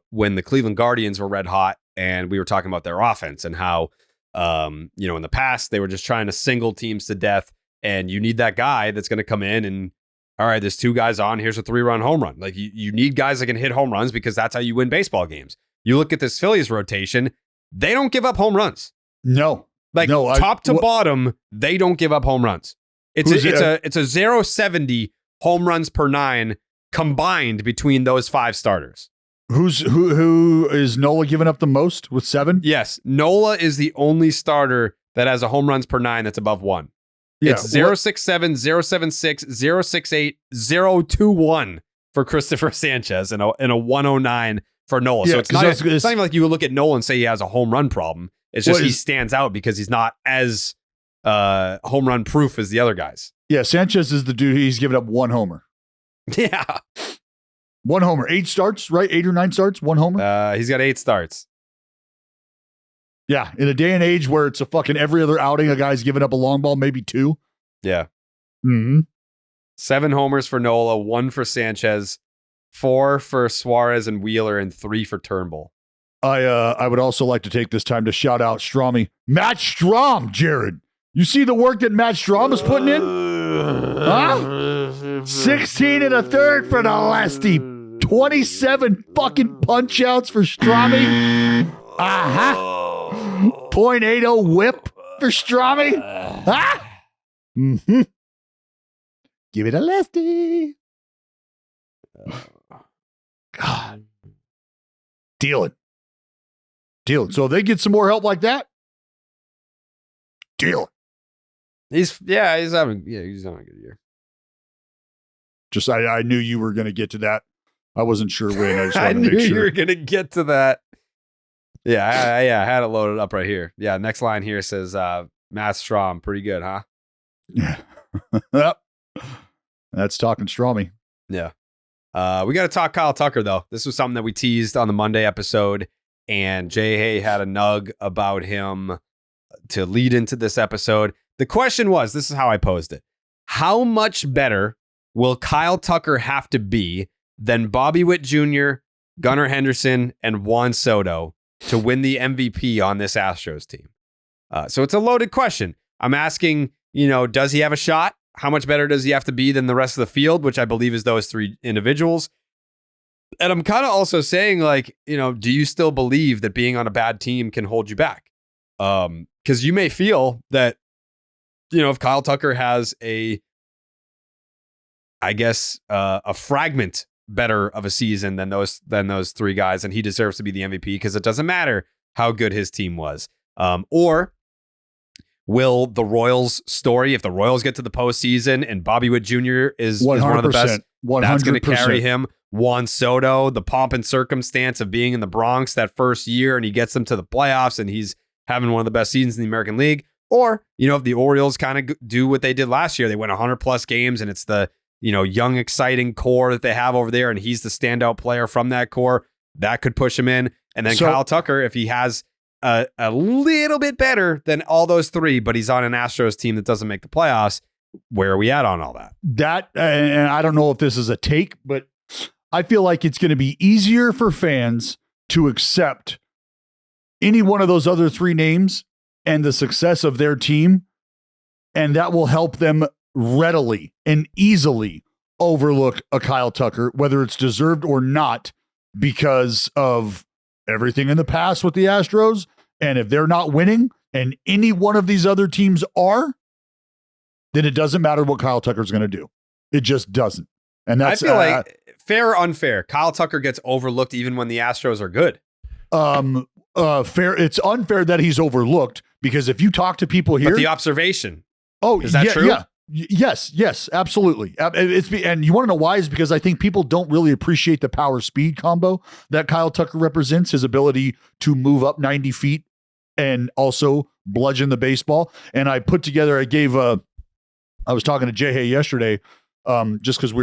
when the Cleveland Guardians were red hot, and we were talking about their offense and how, in the past, they were just trying to single teams to death, and you need that guy that's going to come in and, all right, there's 2 guys on, here's a 3-run home run. Like, you need guys that can hit home runs, because that's how you win baseball games. You look at this Phillies rotation, they don't give up home runs. No. Top to bottom, they don't give up home runs. It's a 0.70 home runs per 9 combined between those 5 starters. Who is Nola giving up the most with 7? Yes, Nola is the only starter that has a home runs per 9 that's above 1. Yeah, it's 0.67, 0.76, 0.68, 0.21 for Christopher Sanchez and a 1.09 for Nola. Yeah, so it's not even like you would look at Nola and say he has a home run problem. It's just he stands out because he's not as home run proof as the other guys. Yeah, Sanchez is the dude. He's given up 1 homer. Yeah. 1 homer. 8 starts, right? 8 or 9 starts, 1 homer? He's got 8 starts. Yeah, in a day and age where it's a fucking every other outing, a guy's giving up a long ball, maybe 2. Yeah. Mm-hmm. 7 homers for Nola, 1 for Sanchez, 4 for Suarez and Wheeler, and 3 for Turnbull. I would also like to take this time to shout out Stromy. Matt Strom, Jared. You see the work that Matt Strom is putting in? Huh? 16 and a third for the lefty. 27 fucking punch outs for Stromy. Uh-huh. 0.80 whip for Stromy. Huh? Mm-hmm. Give it a lefty. God. Deal it. So if they get some more help like that, deal it. He's having a good year. Just I knew you were going to get to that. I wasn't sure when. I just I wanted knew to make sure you were going to get to that. Yeah, I had it loaded up right here. Yeah, next line here says Matt Strom, pretty good, huh? Yeah. That's talking Stromy. Yeah. We got to talk Kyle Tucker though. This was something that we teased on the Monday episode, and Jayhay had a nug about him to lead into this episode. The question was, this is how I posed it. How much better will Kyle Tucker have to be than Bobby Witt Jr., Gunnar Henderson, and Juan Soto to win the MVP on this Astros team? So it's a loaded question. I'm asking, does he have a shot? How much better does he have to be than the rest of the field, which I believe is those 3 individuals? And I'm kind of also saying, do you still believe that being on a bad team can hold you back? Because you may feel that, if Kyle Tucker has a fragment better of a season than those 3 guys, and he deserves to be the MVP because it doesn't matter how good his team was. Or will the Royals story, if the Royals get to the postseason and Bobby Witt Jr. is one of the best, 100%. That's going to carry him. Juan Soto, the pomp and circumstance of being in the Bronx that first year, and he gets them to the playoffs, and he's having one of the best seasons in the American League. Or, if the Orioles kind of do what they did last year, they win 100 plus games, and it's the, young, exciting core that they have over there, and he's the standout player from that core, that could push him in. And then Kyle Tucker, if he has a little bit better than all those 3, but he's on an Astros team that doesn't make the playoffs, where are we at on all that? And I don't know if this is a take, but I feel like it's going to be easier for fans to accept any one of those other 3 names and the success of their team, and that will help them readily and easily overlook a Kyle Tucker, whether it's deserved or not, because of everything in the past with the Astros. And if they're not winning and any one of these other teams are, then it doesn't matter what Kyle Tucker's going to do. It just doesn't. And that's, I feel like, fair or unfair, Kyle Tucker gets overlooked even when the Astros are good. Fair. It's unfair that he's overlooked, because if you talk to people here, but the observation. Oh, is that true? Yeah. Yes, absolutely. And you want to know why? Is because I think people don't really appreciate the power speed combo that Kyle Tucker represents, his ability to move up 90 feet and also bludgeon the baseball. And I was talking to Jayhay yesterday, just because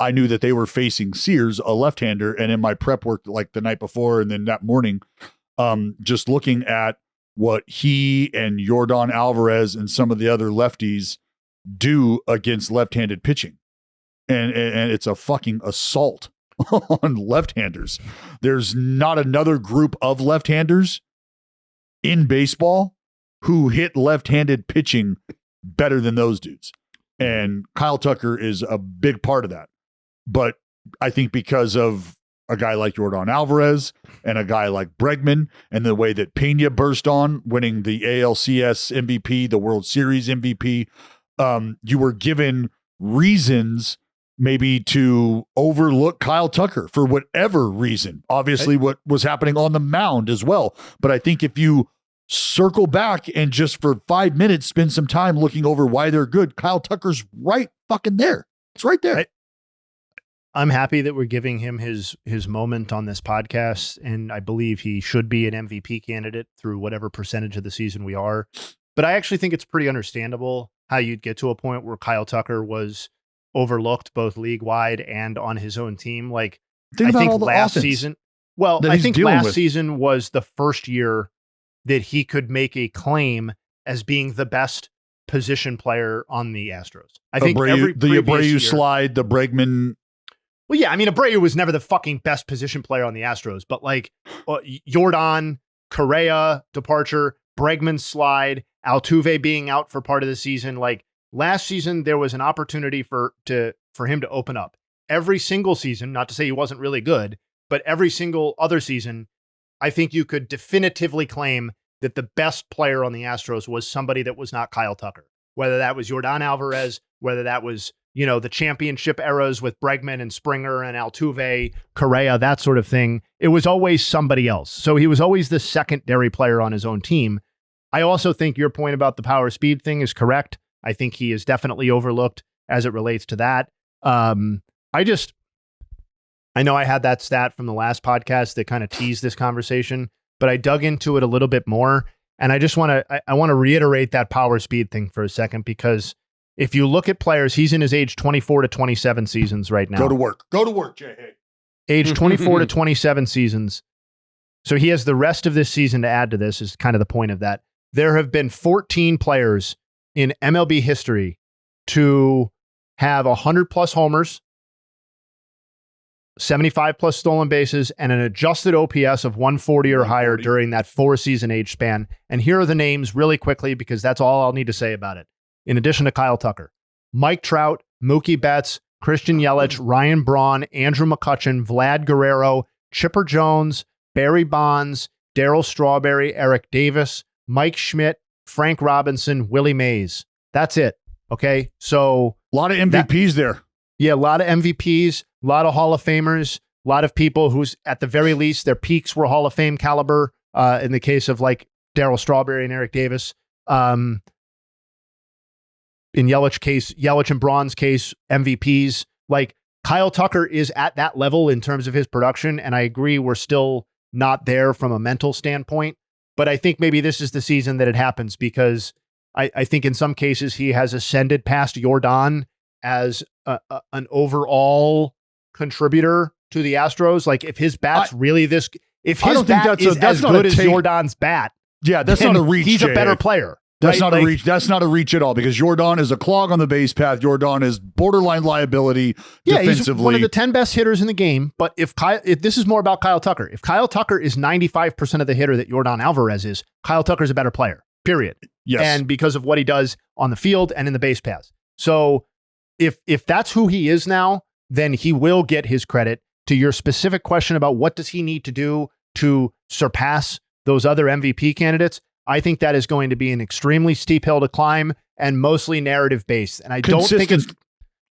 I knew that they were facing Sears, a left-hander. And in my prep work, like the night before, and then that morning, just looking at what he and Yordan Alvarez and some of the other lefties do against left-handed pitching. And it's a fucking assault on left-handers. There's not another group of left-handers in baseball who hit left-handed pitching better than those dudes. And Kyle Tucker is a big part of that. But I think because of a guy like Yordan Alvarez and a guy like Bregman and the way that Pena burst on, winning the ALCS MVP, the World Series MVP, you were given reasons maybe to overlook Kyle Tucker for whatever reason. Obviously, what was happening on the mound as well. But I think if you circle back and just for 5 minutes spend some time looking over why they're good, Kyle Tucker's right fucking there. It's right there. I'm happy that we're giving him his moment on this podcast, and I believe he should be an MVP candidate through whatever percentage of the season we are. But I actually think it's pretty understandable how you'd get to a point where Kyle Tucker was overlooked both league-wide and on his own team. Like, I think last season, I think last season was the first year that he could make a claim as being the best position player on the Astros. I think the Abreu slide, the Bregman. Well, yeah, I mean, Abreu was never the fucking best position player on the Astros, but like Yordan, Correa departure, Bregman slide, Altuve being out for part of the season. Like last season, there was an opportunity for him to open up. Every single season, not to say he wasn't really good, but every single other season, I think you could definitively claim that the best player on the Astros was somebody that was not Kyle Tucker. Whether that was Yordan Alvarez, whether that was, the championship eras with Bregman and Springer and Altuve, Correa, that sort of thing. It was always somebody else. So he was always the secondary player on his own team. I also think your point about the power speed thing is correct. I think he is definitely overlooked as it relates to that. I know I had that stat from the last podcast that kind of teased this conversation, but I dug into it a little bit more. And I just want to reiterate that power speed thing for a second, because if you look at players, he's in his age 24 to 27 seasons right now. Go to work, Jayhay. Age 24 to 27 seasons. So he has the rest of this season to add to this, is kind of the point of that. There have been 14 players in MLB history to have 100 plus homers, 75 plus stolen bases, and an adjusted OPS of 140 or higher during that 4-season age span. And here are the names really quickly, because that's all I'll need to say about it. In addition to Kyle Tucker: Mike Trout, Mookie Betts, Christian Yelich, Ryan Braun, Andrew McCutchen, Vlad Guerrero, Chipper Jones, Barry Bonds, Darryl Strawberry, Eric Davis, Mike Schmidt, Frank Robinson, Willie Mays. That's it. Okay. So a lot of MVPs there. Yeah. A lot of MVPs, a lot of Hall of Famers, a lot of people who's at the very least their peaks were Hall of Fame caliber. In the case of like Darryl Strawberry and Eric Davis. In Yelich and Braun's case, MVPs. Like Kyle Tucker is at that level in terms of his production. And I agree, we're still not there from a mental standpoint. But I think maybe this is the season that it happens, because I think in some cases he has ascended past Yordan as an overall contributor to the Astros. Like if his bat's really this, if his bat is as good as Yordan's bat, yeah, that's not a reach. He's a better player. That's not a reach. That's not a reach at all, because Yordan is a clog on the base path. Yordan is borderline liability defensively. He's one of the 10 best hitters in the game. But if this is more about Kyle Tucker, if Kyle Tucker is 95% of the hitter that Yordan Alvarez is, Kyle Tucker is a better player, period. Yes. And because of what he does on the field and in the base paths. So if that's who he is now, then he will get his credit. To your specific question about what does he need to do to surpass those other MVP candidates, I think that is going to be an extremely steep hill to climb and mostly narrative based. And I don't think it's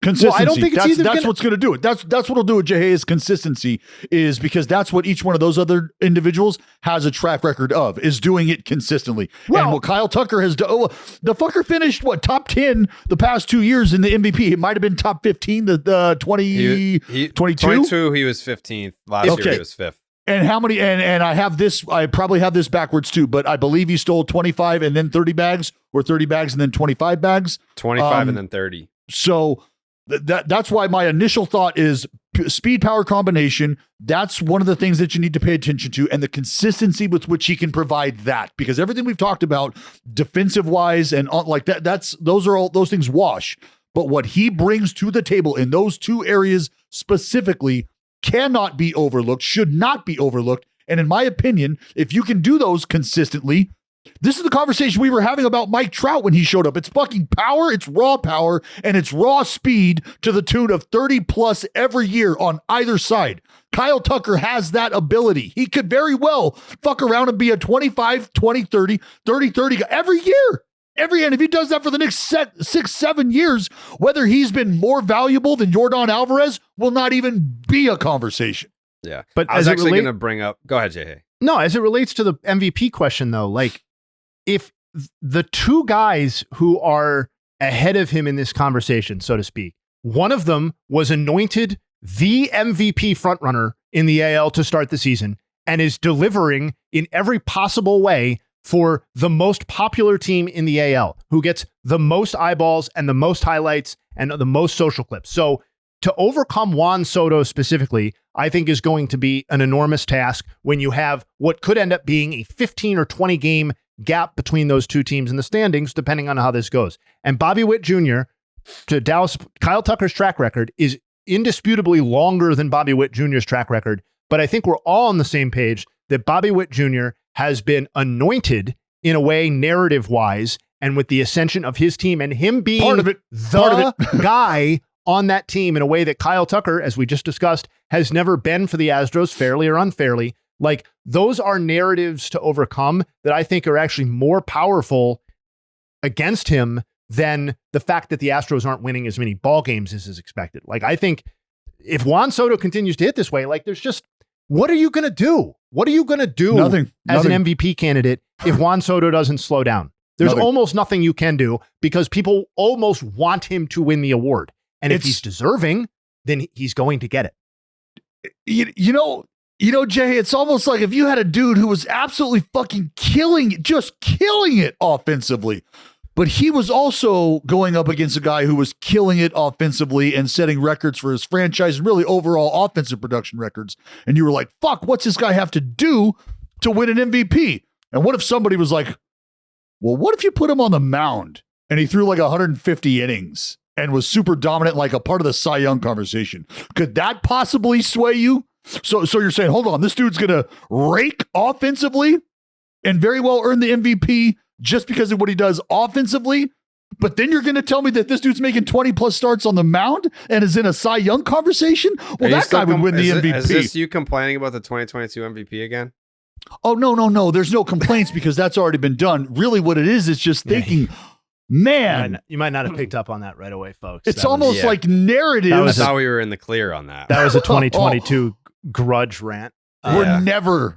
consistency. Well, I don't think it's that's what's going to do it. That's what'll do it. Jayhay is consistency, is because that's what each one of those other individuals has a track record of, is doing it consistently. Well, and what Kyle Tucker has done, the fucker finished top 10 the past 2 years in the MVP. It might have been top 15 the 2022. 22 he was 15th. Last year he was 5th. And how many, and I probably have this backwards too, but I believe he stole 25 and then 30 bags, or 30 bags and then 25 bags. 25 and then 30. So that's why my initial thought is speed power combination. That's one of the things that you need to pay attention to, and the consistency with which he can provide that, because everything we've talked about defensive wise and like that, those things wash. But what he brings to the table in those two areas specifically cannot be overlooked, should not be overlooked. And in my opinion, if you can do those consistently, this is the conversation we were having about Mike Trout when he showed up. It's fucking power, it's raw power, and it's raw speed to the tune of 30 plus every year on either side. Kyle Tucker has that ability. He could very well fuck around and be a 25, 20, 30 guy every year. And if he does that for the next 6-7 years, whether he's been more valuable than Yordan Alvarez will not even be a conversation. Yeah. But I was actually going to bring up, go ahead, Jayhay. No, as it relates to the MVP question though, like if the two guys who are ahead of him in this conversation, so to speak, one of them was anointed the MVP frontrunner in the AL to start the season and is delivering in every possible way for the most popular team in the AL, who gets the most eyeballs and the most highlights and the most social clips. So to overcome Juan Soto specifically, I think is going to be an enormous task when you have what could end up being a 15 or 20 game gap between those two teams in the standings, depending on how this goes. And Bobby Witt Jr., to Dallas, Kyle Tucker's track record is indisputably longer than Bobby Witt Jr.'s track record. But I think we're all on the same page that Bobby Witt Jr. has been anointed in a way, narrative-wise, and with the ascension of his team and him being part of it. guy on that team in a way that Kyle Tucker, as we just discussed, has never been for the Astros, fairly or unfairly. Like, those are narratives to overcome that I think are actually more powerful against him than the fact that the Astros aren't winning as many ball games as is expected. Like, I think if Juan Soto continues to hit this way, like, there's just, what are you going to do? What are you going to do Nothing. An MVP candidate if Juan Soto doesn't slow down? There's almost nothing you can do because people almost want him to win the award. And if he's deserving, then he's going to get it. You know, Jay, it's almost like if you had a dude who was absolutely fucking killing it offensively, but he was also going up against a guy who was killing it offensively and setting records for his franchise and really overall offensive production records. And you were like, fuck, what's this guy have to do to win an MVP? And what if somebody was like, well, what if you put him on the mound and he threw like 150 innings and was super dominant, like a part of the Cy Young conversation? Could that possibly sway you? So you're saying, hold on, this dude's going to rake offensively and very well earn the MVP just because of what he does offensively? But then you're going to tell me that this dude's making 20 plus starts on the mound and is in a Cy Young conversation? Well, that guy would win the MVP. Is this you complaining about the 2022 MVP again? Oh, no. There's no complaints because that's already been done. Really what it is just thinking, man. You might not have picked up on that right away, folks. It's almost like narratives. I thought we were in the clear on that. That was a 2022 grudge rant. We're never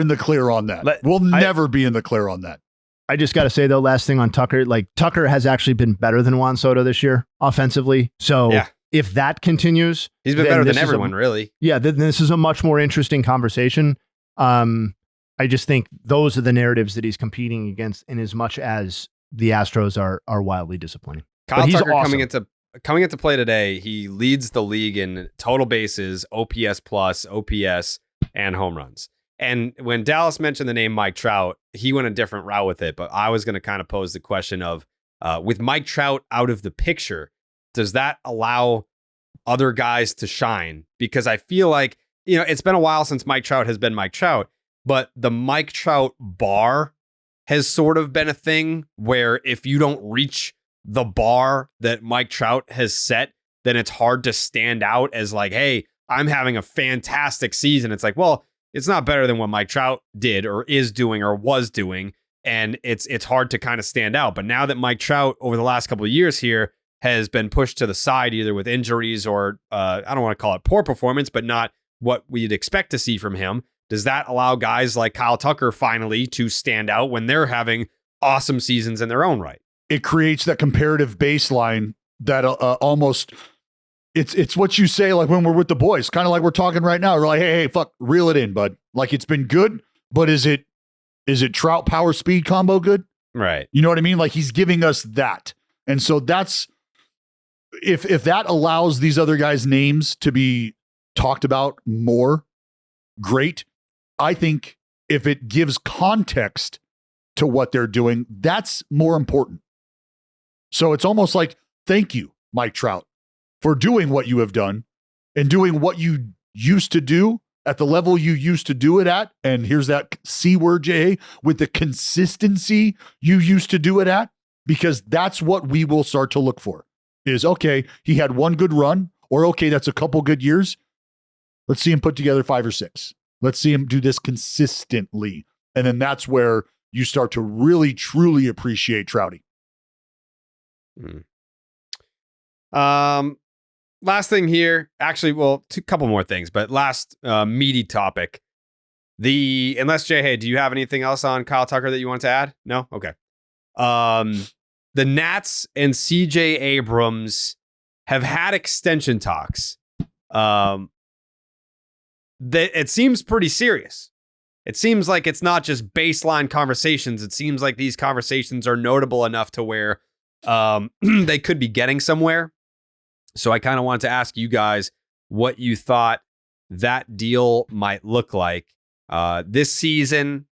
in the clear on that. We'll never be in the clear on that. I just got to say, though, last thing on Tucker, like, Tucker has actually been better than Juan Soto this year offensively. So if that continues, he's been better than everyone, really. Yeah, then this is a much more interesting conversation. I just think those are the narratives that he's competing against, in as much as the Astros are wildly disappointing. Kyle Tucker awesome. coming into play today, he leads the league in total bases, OPS plus, OPS, and home runs. And when Dallas mentioned the name Mike Trout, he went a different route with it. But I was going to kind of pose the question of, with Mike Trout out of the picture, does that allow other guys to shine? Because I feel like, it's been a while since Mike Trout has been Mike Trout, but the Mike Trout bar has sort of been a thing where if you don't reach the bar that Mike Trout has set, then it's hard to stand out as like, hey, I'm having a fantastic season. It's like, well, it's not better than what Mike Trout did or is doing or was doing. And it's hard to kind of stand out. But now that Mike Trout over the last couple of years here has been pushed to the side, either with injuries or I don't want to call it poor performance, but not what we'd expect to see from him. Does that allow guys like Kyle Tucker finally to stand out when they're having awesome seasons in their own right? It creates that comparative baseline that almost it's what you say, like when we're with the boys, kind of like we're talking right now. We're like, hey, fuck, reel it in, bud. Like, it's been good, but is it Trout power speed combo good? Right. You know what I mean? Like, he's giving us that. And so that's, if that allows these other guys' names to be talked about more, great. I think if it gives context to what they're doing, that's more important. So it's almost like, thank you, Mike Trout, for doing what you have done and doing what you used to do at the level you used to do it at. And here's that C word, Jay, with the consistency you used to do it at, because that's what we will start to look for is, okay, he had one good run, or okay, that's a couple good years. Let's see him put together 5 or 6. Let's see him do this consistently. And then that's where you start to really, truly appreciate Trouty. Last thing here, actually, well, a couple more things, but last meaty topic. Unless Jayhay, do you have anything else on Kyle Tucker that you want to add? No? Okay. The Nats and CJ Abrams have had extension talks. It seems pretty serious. It seems like it's not just baseline conversations. It seems like these conversations are notable enough to where they could be getting somewhere. So I kind of wanted to ask you guys what you thought that deal might look like. This season,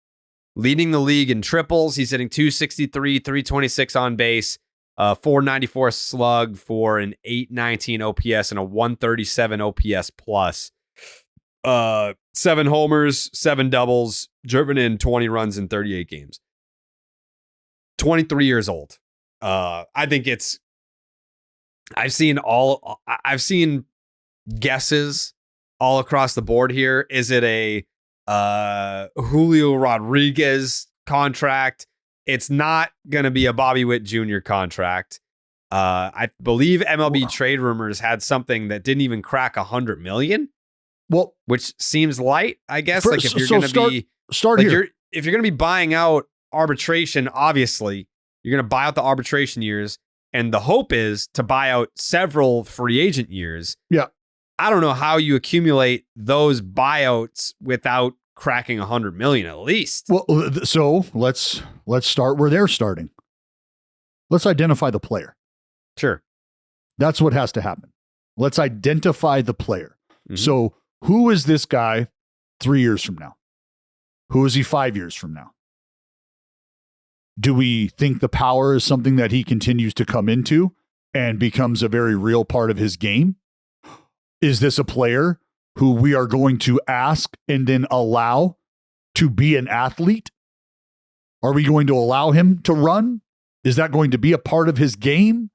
leading the league in triples, he's hitting 263, 326 on base, 494 slug for an 819 OPS and a 137 OPS plus. 7 homers, 7 doubles, driven in 20 runs in 38 games. 23 years old. I think I've seen guesses all across the board here. Is it a Julio Rodriguez contract? It's not going to be a Bobby Witt Jr. contract. I believe MLB trade rumors had something that didn't even crack 100 million. Well, which seems light, I guess. If you're going to be buying out arbitration, obviously you're going to buy out the arbitration years, and the hope is to buy out several free agent years. Yeah. I don't know how you accumulate those buyouts without cracking 100 million at least. Well, so let's start where they're starting. Let's identify the player. Sure. That's what has to happen. Let's identify the player. Mm-hmm. So who is this guy 3 years from now? Who is he 5 years from now? Do we think the power is something that he continues to come into and becomes a very real part of his game? Is this a player who we are going to ask and then allow to be an athlete? Are we going to allow him to run? Is that going to be a part of his game?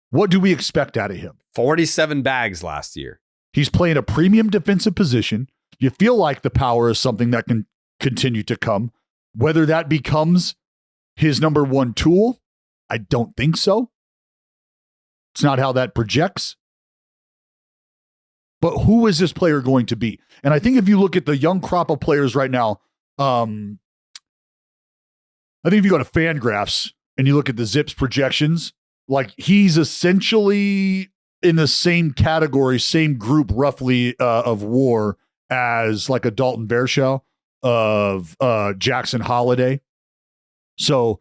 What do we expect out of him? 47 bags last year. He's playing a premium defensive position. You feel like the power is something that can continue to come. Whether that becomes his number one tool, I don't think so. It's not how that projects. But who is this player going to be? And I think if you look at the young crop of players right now, I think if you go to Fangraphs and you look at the Zips projections, like he's essentially in the same category, same group roughly of WAR as like a Dalton Varsho, of Jackson Holiday. So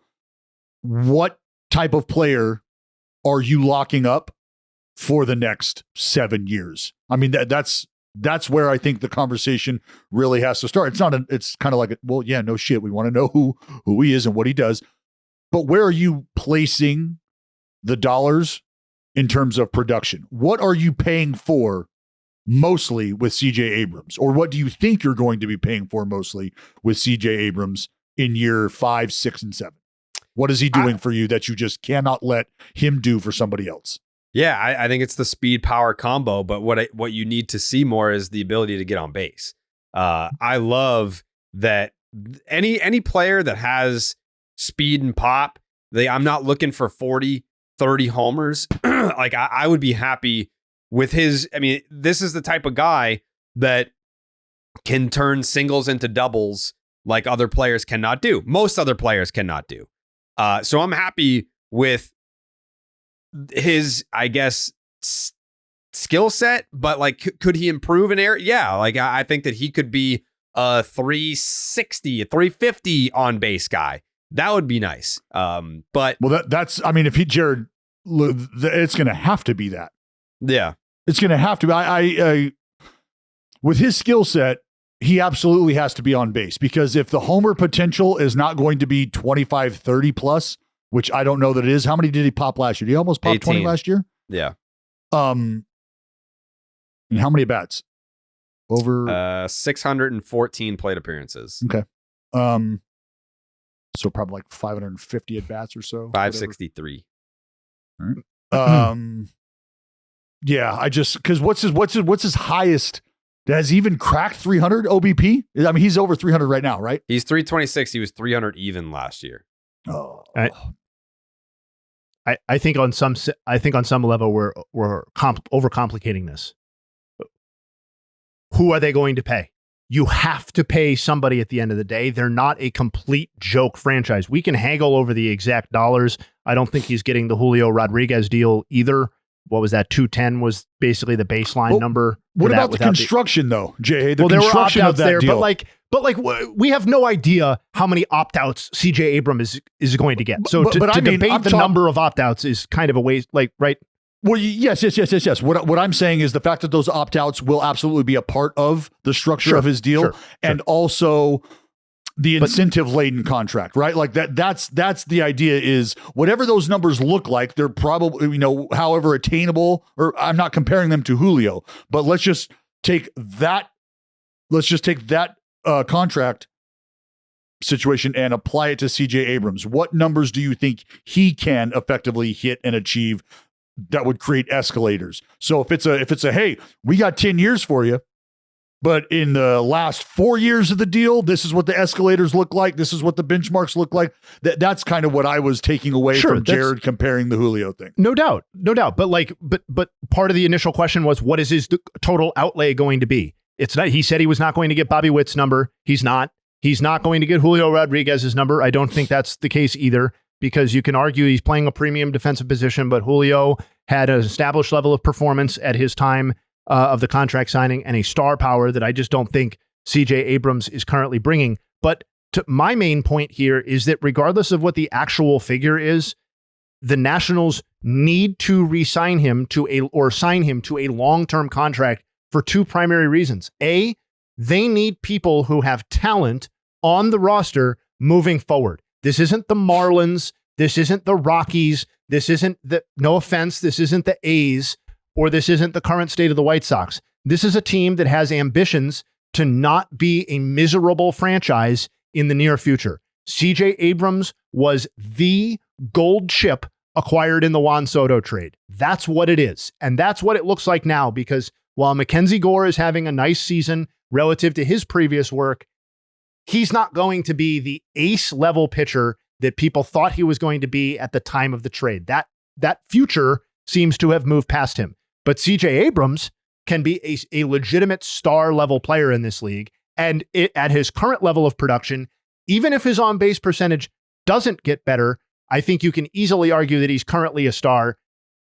what type of player are you locking up for the next 7 years? I mean, that's where I think the conversation really has to start. It's kind of like, well, yeah, no shit. We want to know who he is and what he does. But where are you placing the dollars in terms of production? What are you paying for mostly with CJ Abrams? Or what do you think you're going to be paying for mostly with CJ Abrams in year 5, 6, and 7? What is he doing for you that you just cannot let him do for somebody else? Yeah, I think it's the speed power combo, but what you need to see more is the ability to get on base. I love that any player that has speed and pop, I'm not looking for 40, 30 homers. Like I would be happy with his. I mean, this is the type of guy that can turn singles into doubles like other players cannot do. Most other players cannot do. So I'm happy with his, I guess, skill set, but like, could he improve an area? Yeah. Like I think that he could be a 360, a 350 on base guy. That would be nice. But that's, I mean, if Jared, it's going to have to be that. Yeah. It's going to have to be. I with his skill set, he absolutely has to be on base, because if the homer potential is not going to be 25, 30 plus, which I don't know that it is. How many did he pop last year? Did he almost pop 20 last year? Yeah. And how many bats? Over 614 plate appearances. Okay. So probably like 550 at bats or so. 563. All right. Yeah, I just, because what's his highest? Has he even cracked 300 OBP? I mean, he's over 300 right now, right? He's 326. He was 300 even last year. Oh. I think on some level we're overcomplicating this. Who are they going to pay? You have to pay somebody at the end of the day. They're not a complete joke franchise. We can haggle over the exact dollars. I don't think he's getting the Julio Rodriguez deal either. What was that? 210 was basically the baseline number. What about the construction though, Jayhay? There were opt-outs there, deal. but we have no idea how many opt-outs CJ Abrams is going to get. So to debate the number of opt-outs is kind of a waste. Like, right? Well, yes. What I'm saying is the fact that those opt-outs will absolutely be a part of the structure of his deal, and also the incentive-laden contract, right? Like that's the idea is whatever those numbers look like, they're probably, however attainable, or I'm not comparing them to Julio, but let's just take that contract situation and apply it to CJ Abrams. What numbers do you think he can effectively hit and achieve that would create escalators? So if it's a hey, we got 10 years for you, but in the last 4 years of the deal, this is what the escalators look like, this is what the benchmarks look like. That's kind of what I was taking away from Jared comparing the Julio thing. No doubt. But part of the initial question was, what is his total outlay going to be? It's not. He said he was not going to get Bobby Witt's number. He's not. He's not going to get Julio Rodriguez's number. I don't think that's the case either, because you can argue he's playing a premium defensive position, but Julio had an established level of performance at his time of the contract signing and a star power that I just don't think CJ Abrams is currently bringing. But my main point here is that regardless of what the actual figure is, the Nationals need to re-sign him sign him to a long-term contract for two primary reasons. A, they need people who have talent on the roster moving forward. This isn't the Marlins. This isn't the Rockies. This isn't no offense, this isn't the A's, or this isn't the current state of the White Sox. This is a team that has ambitions to not be a miserable franchise in the near future. CJ Abrams was the gold chip acquired in the Juan Soto trade. That's what it is. And that's what it looks like now, because while Mackenzie Gore is having a nice season relative to his previous work, he's not going to be the ace level pitcher that people thought he was going to be at the time of the trade. That future seems to have moved past him. But CJ Abrams can be a legitimate star level player in this league. And at his current level of production, even if his on-base percentage doesn't get better, I think you can easily argue that he's currently a star,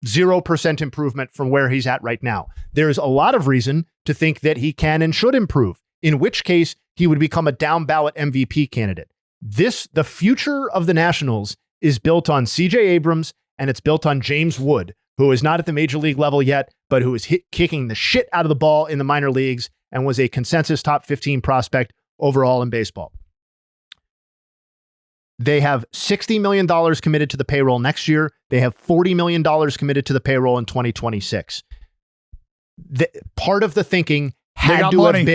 0% improvement from where he's at right now. There's a lot of reason to think that he can and should improve, in which case he would become a down ballot MVP candidate. The future of the Nationals is built on CJ Abrams, and it's built on James Wood, who is not at the major league level yet, but who is kicking the shit out of the ball in the minor leagues and was a consensus top 15 prospect overall in baseball. They have $60 million committed to the payroll next year. They have $40 million committed to the payroll in 2026. Part of the thinking had to have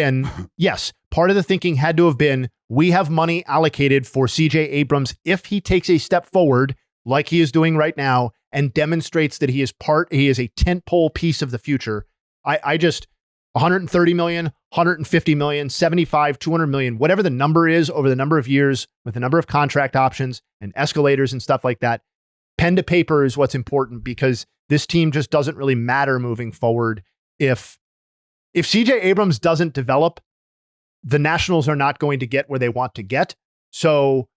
been, we have money allocated for CJ Abrams if he takes a step forward like he is doing right now and demonstrates that he is a tentpole piece of the future. I just 130 million, 150 million, 75, 200 million, whatever the number is over the number of years with the number of contract options and escalators and stuff like that. Pen to paper is what's important, because this team just doesn't really matter moving forward. If CJ Abrams doesn't develop, the Nationals are not going to get where they want to get. So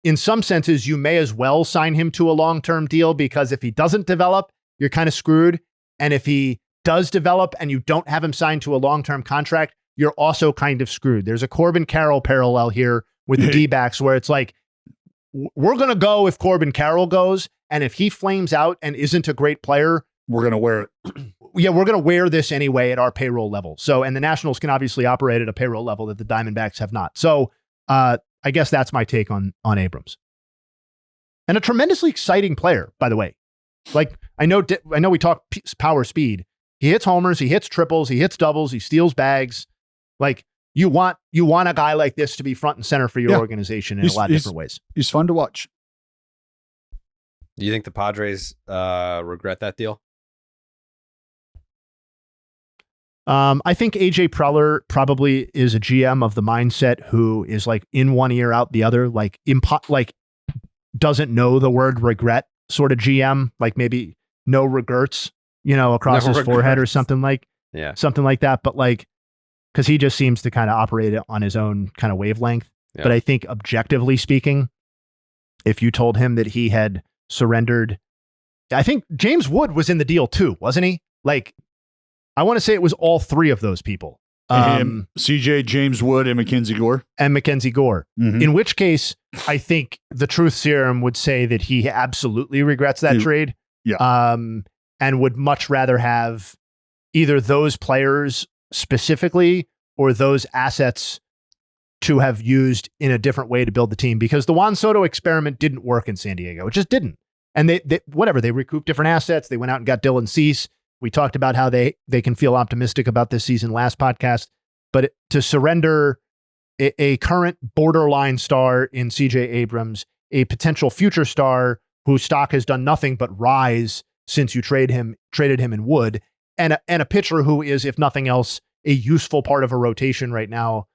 in some senses, you may as well sign him to a long-term deal, because if he doesn't develop, you're kind of screwed. And if he does develop and you don't have him signed to a long-term contract, you're also kind of screwed. There's a Corbin Carroll parallel here with the D-backs, where it's like, we're going to go if Corbin Carroll goes. And if he flames out and isn't a great player, we're going to wear it. Yeah, we're going to wear this anyway at our payroll level. So, and the Nationals can obviously operate at a payroll level that the Diamondbacks have not. So, I guess that's my take on Abrams. And a tremendously exciting player, by the way. Like, I know we talk power speed. He hits homers, he hits triples, he hits doubles, he steals bags. Like, you want a guy like this to be front and center for your organization in a lot of different ways. He's fun to watch. Do you think the Padres regret that deal? I think AJ Preller probably is a GM of the mindset who is like in one ear out the other, like doesn't know the word regret sort of GM, like maybe no regrets, across his forehead or something like that. But like, because he just seems to kind of operate on his own kind of wavelength. Yeah. But I think objectively speaking, if you told him that he had surrendered, I think James Wood was in the deal too, wasn't he? Like, I want to say it was all three of those people. CJ, James Wood, and Mackenzie Gore. Mm-hmm. In which case, I think the truth serum would say that he absolutely regrets that trade. Yeah. and would much rather have either those players specifically or those assets to have used in a different way to build the team, because the Juan Soto experiment didn't work in San Diego. It just didn't. And they recouped different assets. They went out and got Dylan Cease. We talked about how they can feel optimistic about this season last podcast, but to surrender a current borderline star in CJ Abrams, a potential future star whose stock has done nothing but rise since you traded him in Wood, and a pitcher who is, if nothing else, a useful part of a rotation right now.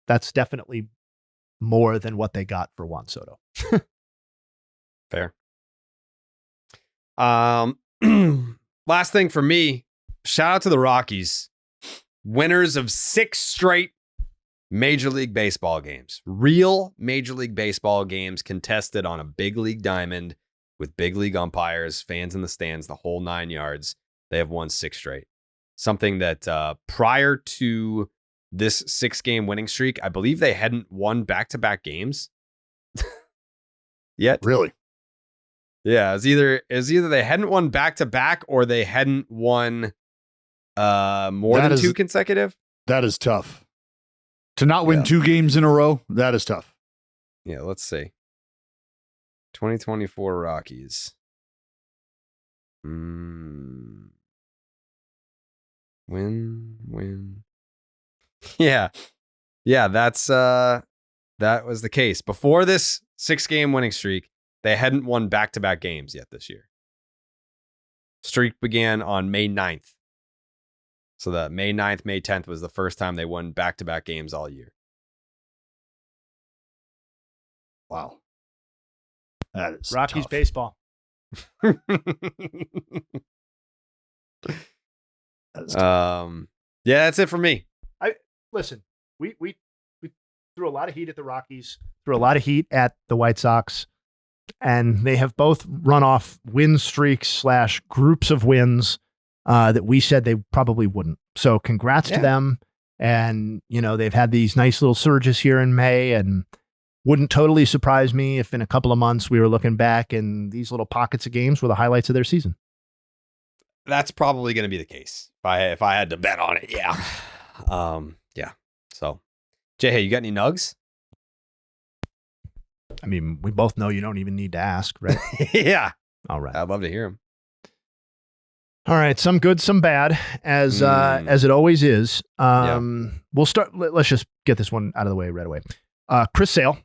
That's definitely more than what they got for Juan Soto. Fair. Last thing for me, shout out to the Rockies, winners of 6 straight Major League Baseball games. Real Major League Baseball games contested on a big league diamond with big league umpires, fans in the stands, the whole 9 yards. They have won 6 straight. Something that prior to this 6-game winning streak, I believe they hadn't won back-to-back games yet. Really? Yeah, it was either they hadn't won back-to-back or they hadn't won more than 2 consecutive. That is tough. To not win 2 games in a row, that is tough. Yeah, let's see. 2024 Rockies. Win. Yeah, that's that was the case. Before this 6-game winning streak, they hadn't won back-to-back games yet this year. Streak began on May 9th. So the May 9th, May 10th was the first time they won back-to-back games all year. Wow. That is Rockies tough. baseball. That is tough. Yeah, that's it for me. Listen, we threw a lot of heat at the Rockies, threw a lot of heat at the White Sox, and they have both run off win streaks / groups of wins that we said they probably wouldn't. So congrats to them. And, they've had these nice little surges here in May, and wouldn't totally surprise me if in a couple of months we were looking back and these little pockets of games were the highlights of their season. That's probably going to be the case if I had to bet on it. Yeah. Yeah. So, Jayhay, you got any nugs? I mean, we both know you don't even need to ask, right? Yeah. All right. I'd love to hear them. All right. Some good, some bad, as it always is. We'll start. Let's just get this one out of the way right away. Chris Sale,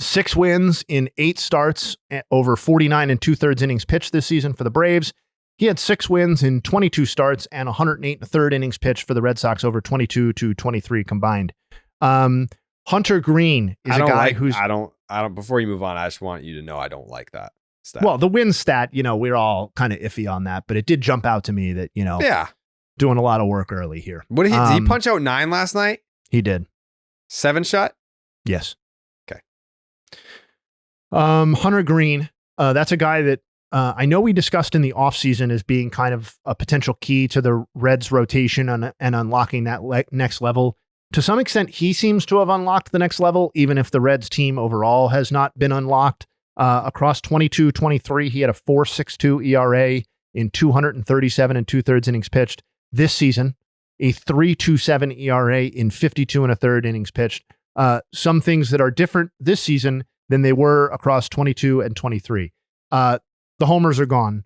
6 wins in 8 starts over 49 2/3 innings pitched this season for the Braves. He had 6 wins in 22 starts and 108 1/3 innings pitched for the Red Sox over 22 to 23 combined. Hunter Green is a guy who's... I don't, before you move on, I just want you to know I don't like that stat. Well, the win stat, we're all kind of iffy on that, but it did jump out to me that, doing a lot of work early here. What did he punch out 9 last night? He did. 7 shot? Yes. Okay. Hunter Green, that's a guy that I know we discussed in the offseason as being kind of a potential key to the Reds rotation and unlocking that next level. To some extent, he seems to have unlocked the next level, even if the Reds team overall has not been unlocked. Across 22-23, he had a 4.62 ERA in 237 2/3 innings pitched. This season, a 3.27 ERA in 52 1/3 innings pitched. Some things that are different this season than they were across 22 and 23. The homers are gone.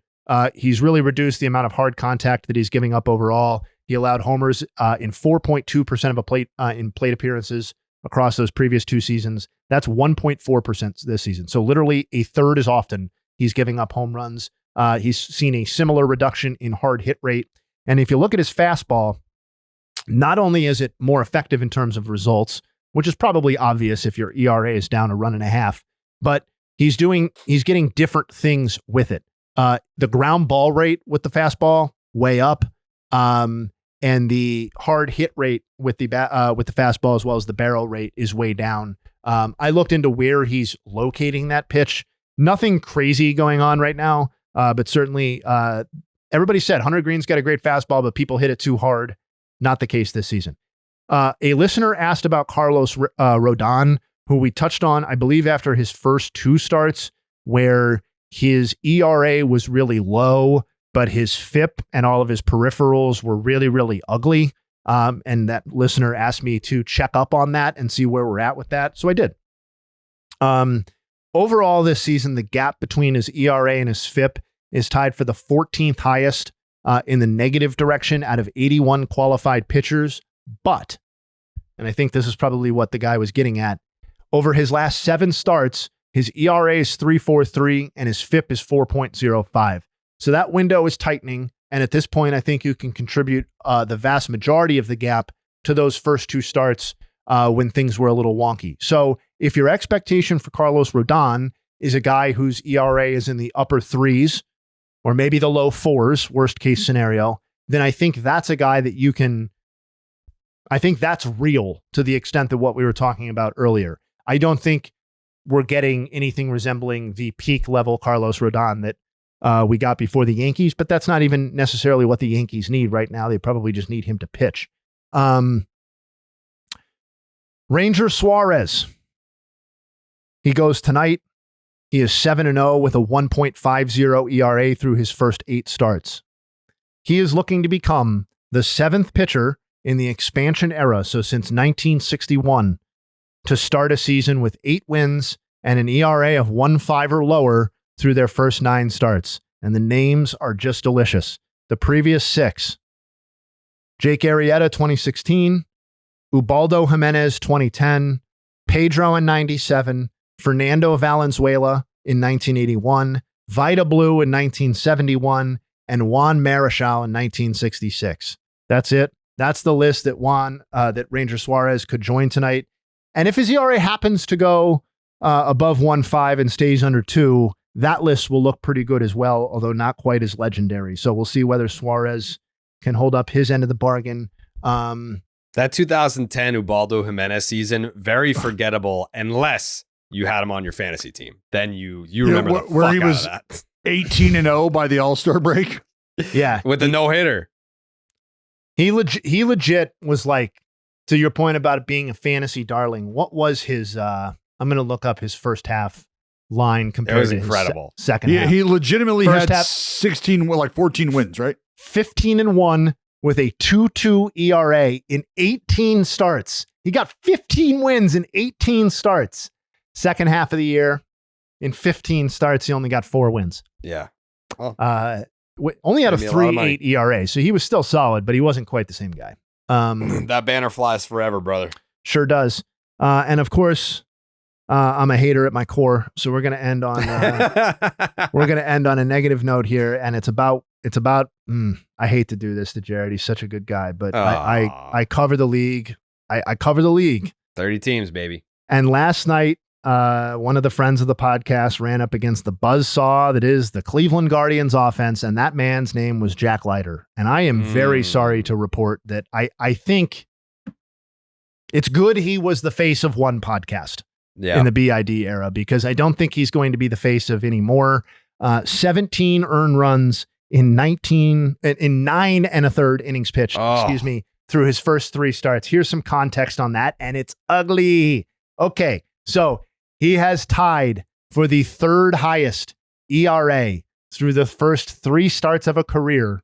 He's really reduced the amount of hard contact that he's giving up overall. He allowed homers in 4.2% of in plate appearances across those previous 2 seasons. That's 1.4% this season. So literally a third as often he's giving up home runs. He's seen a similar reduction in hard hit rate. And if you look at his fastball, not only is it more effective in terms of results, which is probably obvious if your ERA is down 1.5, but he's getting different things with it. The ground ball rate with the fastball, way up. And the hard hit rate with the fastball, as well as the barrel rate, is way down. I looked into where he's locating that pitch. Nothing crazy going on right now, but certainly everybody said Hunter Green's got a great fastball, but people hit it too hard. Not the case this season. A listener asked about Carlos Rodon, who we touched on, I believe, after his first 2 starts, where his ERA was really low, but his FIP and all of his peripherals were really, really ugly. And that listener asked me to check up on that and see where we're at with that. So I did. Overall this season, the gap between his ERA and his FIP is tied for the 14th highest in the negative direction out of 81 qualified pitchers. But, and I think this is probably what the guy was getting at, over his last 7 starts, his ERA is 3.43 and his FIP is 4.05. So that window is tightening. And at this point, I think you can contribute the vast majority of the gap to those first 2 starts when things were a little wonky. So if your expectation for Carlos Rodon is a guy whose ERA is in the upper 3s or maybe the low 4s, worst case scenario, then I think that's a guy that you can, I think that's real to the extent that what we were talking about earlier. I don't think we're getting anything resembling the peak level Carlos Rodon that we got before the Yankees, but that's not even necessarily what the Yankees need right now. They probably just need him to pitch. Ranger Suarez. He goes tonight. He is 7-0 with a 1.50 ERA through his first 8 starts. He is looking to become the 7th pitcher in the expansion era, so since 1961, to start a season with 8 wins and an ERA of 1.5 or lower through their first 9 starts. And the names are just delicious. The previous 6: Jake Arrieta, 2016, Ubaldo Jimenez, 2010, Pedro in 97, Fernando Valenzuela in 1981, Vida Blue in 1971, and Juan Marichal in 1966. That's it. That's the list that that Ranger Suarez could join tonight. And if his ERA happens to go above 1.5 and stays under 2, that list will look pretty good as well, although not quite as legendary. So we'll see whether Suarez can hold up his end of the bargain. That 2010 Ubaldo Jimenez season, very forgettable unless you had him on your fantasy team. Then you remember where he was 18-0 by the All-Star break. Yeah. With the no-hitter. He legit was like, to your point about it being a fantasy darling, what was his, I'm going to look up his first half line compared to incredible. His second half. He legitimately first had 14 wins, right? 15-1 with a 2.2 ERA in 18 starts. He got 15 wins in 18 starts. Second half of the year, in 15 starts, he only got 4 wins. Yeah. Well, only out of 3.8 ERA. So he was still solid, but he wasn't quite the same guy. That banner flies forever, brother. Sure does. And of course, I'm a hater at my core. So we're going to end on a negative note here. And it's about I hate to do this to Jared. He's such a good guy, but I cover the league. I cover the league. 30 teams, baby. And last night, one of the friends of the podcast ran up against the buzzsaw that is the Cleveland Guardians offense, and that man's name was Jack Leiter. And I am very sorry to report that I think it's good he was the face of one podcast in the BID era, because I don't think he's going to be the face of any more. 17 earned runs in 9 1/3 innings pitched, through his first 3 starts. Here's some context on that, and it's ugly. Okay, so he has tied for the 3rd highest ERA through the first 3 starts of a career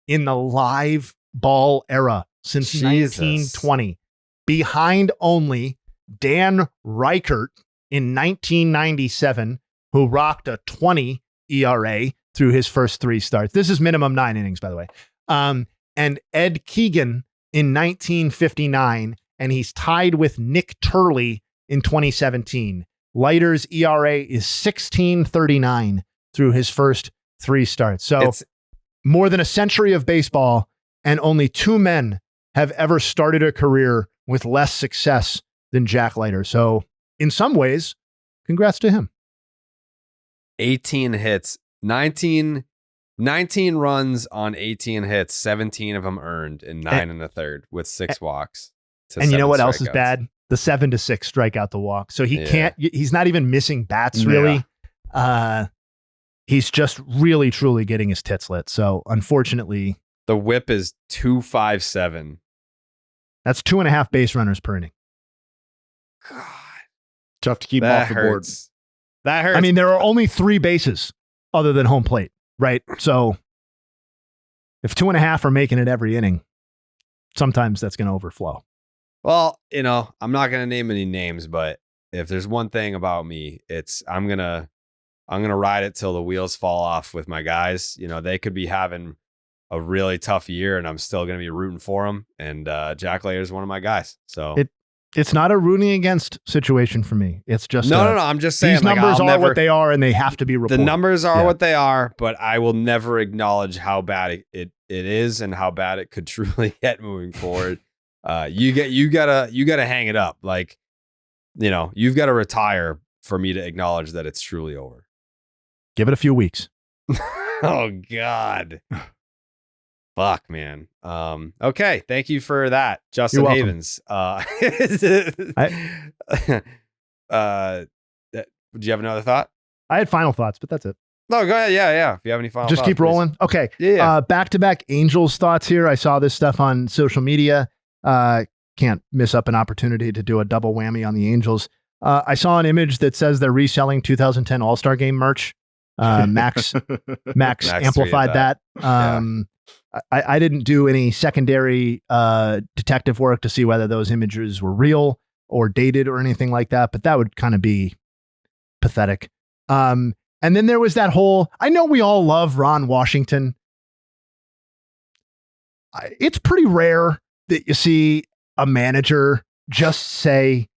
in the live ball era since 1920, behind only Dan Reichert in 1997, who rocked a 20 ERA through his first 3 starts. This is minimum 9 innings, by the way. And Ed Keegan in 1959, and he's tied with Nick Turley in 2017. Leiter's ERA is 16.39 through his first 3 starts. So it's more than a century of baseball, and only 2 men have ever started a career with less success than Jack Leiter. So in some ways, congrats to him. 18 hits, 19 runs on 18 hits, 17 of them earned in 9 1/3 with 6 walks. And you know what else is bad? The 7-6 strikeout to walk. So he's not even missing bats really. He's just really, truly getting his tits lit. So unfortunately, the whip is 2.57. That's 2.5 base runners per inning. God, tough to keep off the board. That hurts. I mean, there are only 3 bases other than home plate, right? So if 2.5 are making it every inning, sometimes that's going to overflow. Well, I'm not going to name any names, but if there's one thing about me, it's I'm going to ride it till the wheels fall off with my guys. They could be having a really tough year and I'm still going to be rooting for them. And Jack Layer is one of my guys. So it's not a rooting against situation for me. It's just no. I'm just saying these numbers are what they are and they have to be reported. The numbers are what they are, but I will never acknowledge how bad it is and how bad it could truly get moving forward. You gotta hang it up. Like, you've got to retire for me to acknowledge that it's truly over. Give it a few weeks. Oh God. Fuck, man. Okay. Thank you for that, Justin Havens. Do you have another thought? I had final thoughts, but that's it. No, go ahead. Yeah. If you have any final thoughts. Just keep rolling. Please. Okay. Yeah. Back-to-back Angels thoughts here. I saw this stuff on social media. Can't miss up an opportunity to do a double whammy on the Angels. I saw an image that says they're reselling 2010 All-Star Game merch. Max amplified that. I didn't do any secondary detective work to see whether those images were real or dated or anything like that, but that would kind of be pathetic. And then there was that whole, I know we all love Ron Washington. It's pretty rare that you see a manager just say,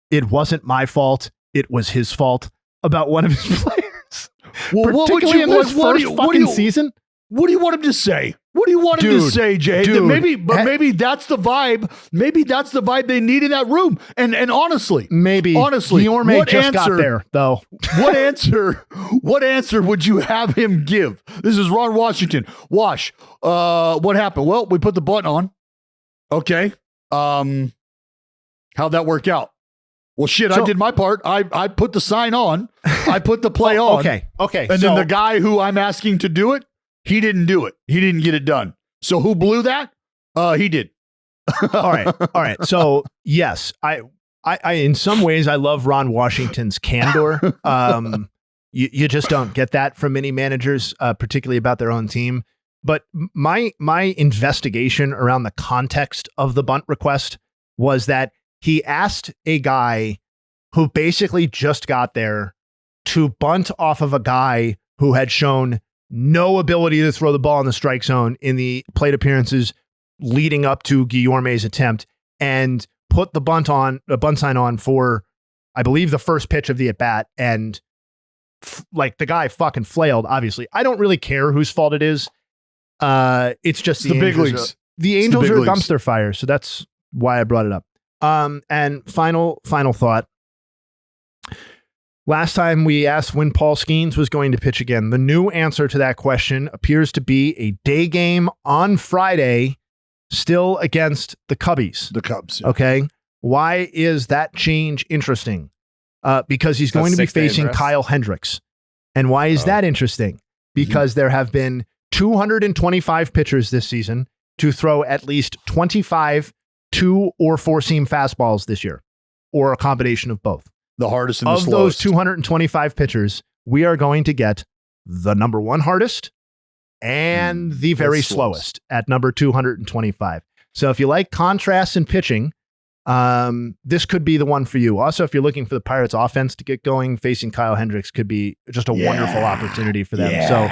it wasn't my fault, it was his fault about one of his players. Well, what would you in this first season? What do you want him to say? What do you want him to say, Jay? Maybe that's the vibe. Maybe that's the vibe they need in that room. And honestly, Guillorme just got there, though. What answer would you have him give? This is Ron Washington. Wash. What happened? Well, we put the button on. Okay. How'd that work out? Well, shit, I did my part. I put the sign on. I put the play on. Okay. And then the guy who I'm asking to do it, he didn't do it. He didn't get it done. So who blew that? He did. All right. So yes, I in some ways I love Ron Washington's candor. You just don't get that from many managers, particularly about their own team. But my investigation around the context of the bunt request was that he asked a guy who basically just got there to bunt off of a guy who had shown no ability to throw the ball in the strike zone in the plate appearances leading up to Guillorme's attempt, and put the bunt sign on for, I believe, the first pitch of the at bat. And the guy fucking flailed. Obviously, I don't really care whose fault it is. It's just the big leagues. The Angels are a dumpster fire, so that's why I brought it up. And final thought. Last time we asked when Paul Skeens was going to pitch again. The new answer to that question appears to be a day game on Friday, still against the Cubbies. The Cubs. Yeah. Okay. Why is that change interesting? Because he's going to be facing Kyle Hendricks. And why is that interesting? Because there have been 225 pitchers this season to throw at least 25 2 or 4-seam fastballs this year, or a combination of both. The hardest and the slowest. Of those 225 pitchers, we are going to get the number 1 hardest and the very slowest at number 225. So if you like contrasts in pitching, this could be the one for you. Also, if you're looking for the Pirates offense to get going, facing Kyle Hendricks could be just a wonderful opportunity for them. So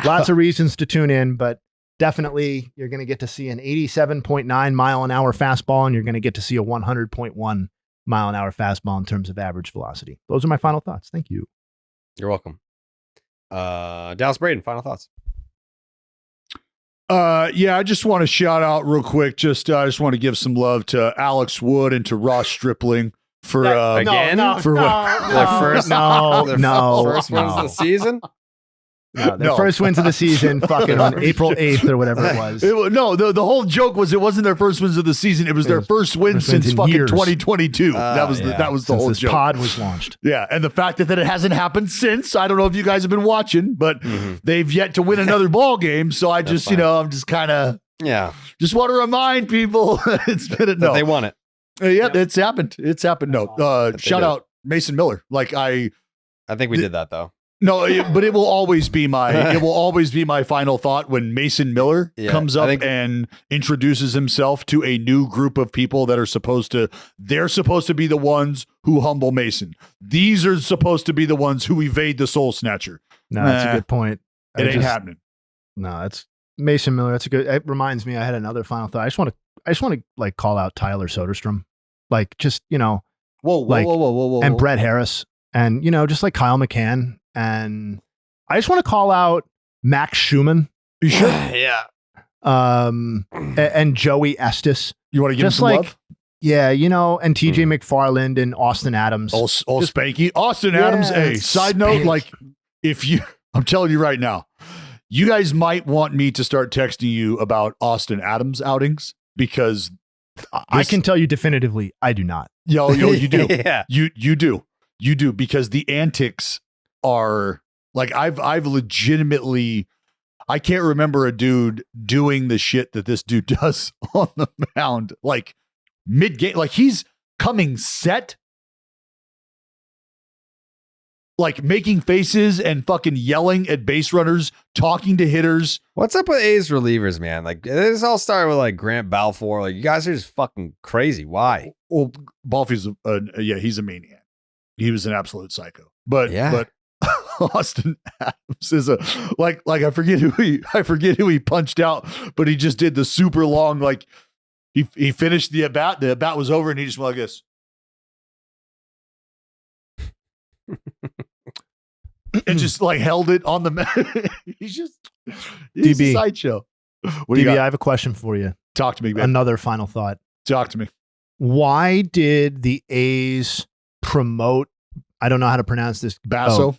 lots of reasons to tune in, but definitely you're going to get to see an 87.9 mile an hour fastball, and you're going to get to see a 100.1 mile an hour fastball in terms of average velocity. Those are my final thoughts. Thank you. You're welcome. Dallas Braden, final thoughts. I just want to shout out real quick. I just want to give some love to Alex Wood and to Ross Stripling for their first wins of the season. No, first wins of the season, fucking on April 8th or whatever it was. The whole joke was it wasn't their first wins of the season. It was their first win since fucking years. 2022. That was the whole joke. Pod was launched. Yeah, and the fact that it hasn't happened since. I don't know if you guys have been watching, but they've yet to win another ball game. So I just, I'm just kind of just want to remind people it's been that they won it. It's happened. It's happened. No, shout out Mason Miller. I think we did that though. No, but it will always be my final thought when Mason Miller comes up and introduces himself to a new group of people that are supposed to be the ones who humble Mason. These are supposed to be the ones who evade the Soul Snatcher. No, that's a good point. It ain't happening. No, it's Mason Miller. That's a good. It reminds me. I had another final thought. I just want to like call out Tyler Soderstrom, like just whoa, and Brett Harris, and just like Kyle McCann. And I just want to call out Max Schumann. You sure? Yeah. And Joey Estes. You want to give him some love? Yeah, and TJ McFarland and Austin Adams. All Spanky. Austin Adams. Hey, side note, like I'm telling you right now, you guys might want me to start texting you about Austin Adams outings because I can tell you definitively, I do not. Yo, you do. Yeah. You do because the antics are like I've legitimately I can't remember a dude doing the shit that this dude does on the mound like mid game, like he's coming set, like making faces and fucking yelling at base runners, talking to hitters. What's up with A's relievers, man? Like this all started with like Grant Balfour. Like you guys are just fucking crazy. Why? Well, Balfour's he's a maniac. He was an absolute psycho. But Austin Adams is I forget who he punched out, but he just did the super long, like he finished the at-bat. The at-bat was over and he just went like this. And just like held it on the he's DB, a sideshow. DB, I have a question for you. Talk to me, man. Another final thought. Talk to me. Why did the A's promote, I don't know how to pronounce this. Basso.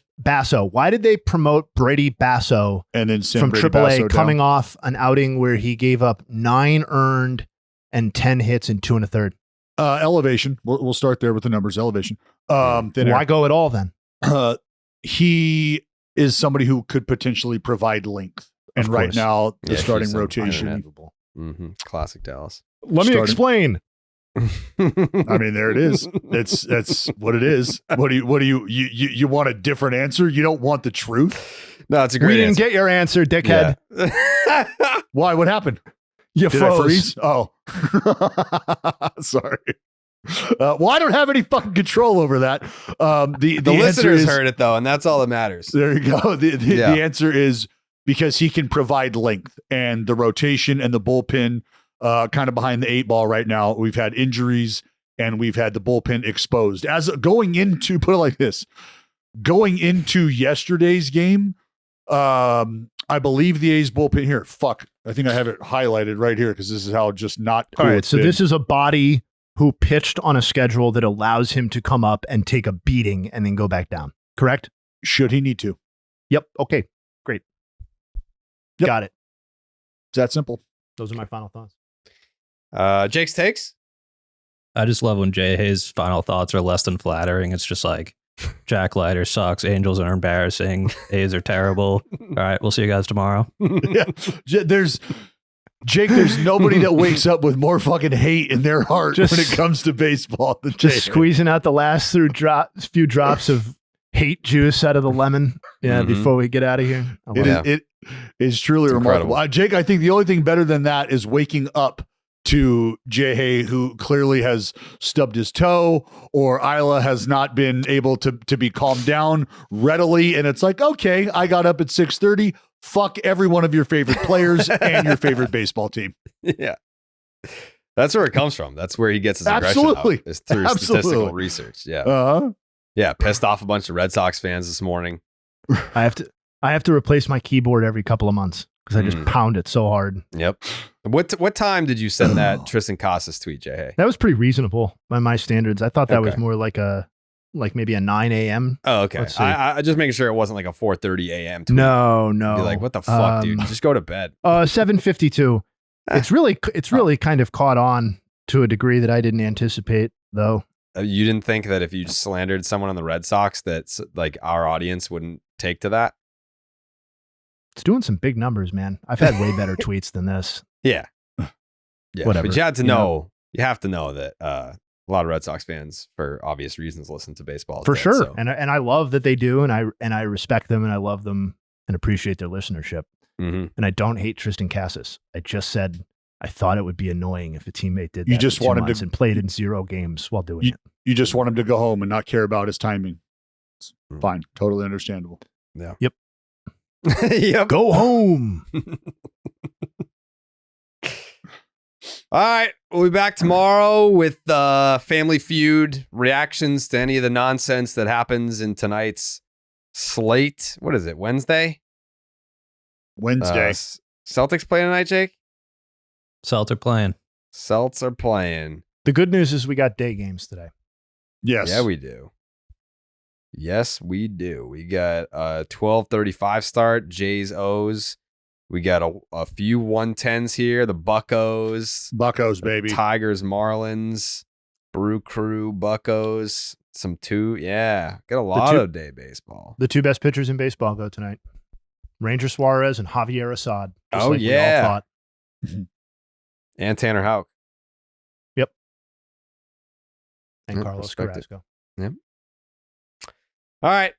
Why did they promote Brady Basso and then from AAA coming off an outing where he gave up 9 earned and 10 hits in 2 1/3? Elevation. We'll start there with the numbers. Elevation. Why go at all then? He is somebody who could potentially provide length. And right now, the starting rotation. Classic Dallas. Let me explain. I mean, there it is. That's what it is. What do you want a different answer? You don't want the truth? No, it's a great answer. We didn't get your answer, dickhead. Yeah. Why? What happened? You Did froze. I freeze? Oh, sorry. Well, I don't have any fucking control over that. The listeners heard it though, and that's all that matters. There you go. The answer is because he can provide length, and the rotation and the bullpen kind of behind the 8 ball right now. We've had injuries and we've had the bullpen exposed. As going into, put it like this, going into yesterday's game, I believe the A's bullpen here. I think I have it highlighted right here because this is how just not cool. All right, so this is a body who pitched on a schedule that allows him to come up and take a beating and then go back down. Correct? Should he need to? Yep. Okay. Great. Yep. Got it. It's that simple. Those are my final thoughts. Jake's takes. I just love when Jayhay's final thoughts are less than flattering. It's just like Jack Leiter sucks. Angels are embarrassing. A's are terrible. All right, we'll see you guys tomorrow. There's nobody that wakes up with more fucking hate in their heart when it comes to baseball than just squeezing out the last few drops of hate juice out of the lemon. Yeah, before we get out of here. It is truly remarkable. Jake, I think the only thing better than that is waking up to Jayhay, who clearly has stubbed his toe, or Isla has not been able to be calmed down readily. And it's like, okay, I got up at 6:30. Fuck every one of your favorite players and your favorite baseball team. Yeah. That's where it comes from. That's where he gets his aggression out, is through statistical research. Yeah. Yeah. Pissed off a bunch of Red Sox fans this morning. I have to replace my keyboard every couple of months because I just pound it so hard. Yep. What time did you send that Tristan Casas tweet, Jayhay? That was pretty reasonable by my standards. I thought that was more like maybe a 9 a.m. Oh, okay. I just making sure it wasn't like a 4:30 a.m. tweet. No. Be like, what the fuck, dude? Just go to bed. 7:52. It's really kind of caught on to a degree that I didn't anticipate, though. You didn't think that if you slandered someone on the Red Sox, that's like our audience wouldn't take to that? It's doing some big numbers, man. I've had way better tweets than this. Yeah. Whatever. But you had to know. You have to know that a lot of Red Sox fans, for obvious reasons, listen to baseball For today, sure. so. And I love that they do, and I respect them, and I love them and appreciate their listenership. Mm-hmm. And I don't hate Tristan Cassis. I just said I thought it would be annoying if a teammate did that You just for 2 wanted to- months and played in 0 games while doing it. You just want him to go home and not care about his timing. It's fine. Totally understandable. Yeah. Yep. Yep. Go home. All right. We'll be back tomorrow with Family Feud reactions to any of the nonsense that happens in tonight's slate. What is it? Wednesday? Wednesday. Celtics playing tonight, Jake? Celtic playing. Celts are playing. The good news is we got day games today. Yes. Yeah, we do. Yes, we do. We got a 12:35 start, Jays O's. We got a few 110s here. The Buccos, baby. Tigers, Marlins, Brew Crew, Buccos, some two. Yeah, got a lot of day baseball. The 2 best pitchers in baseball go tonight. Ranger Suarez and Javier Assad. just Oh, like we all yeah. thought. And Tanner Houck. And Yep, Carlos respect it. Carrasco. All right.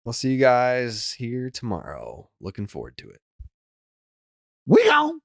We'll see you guys here tomorrow. Looking forward to it. We gone.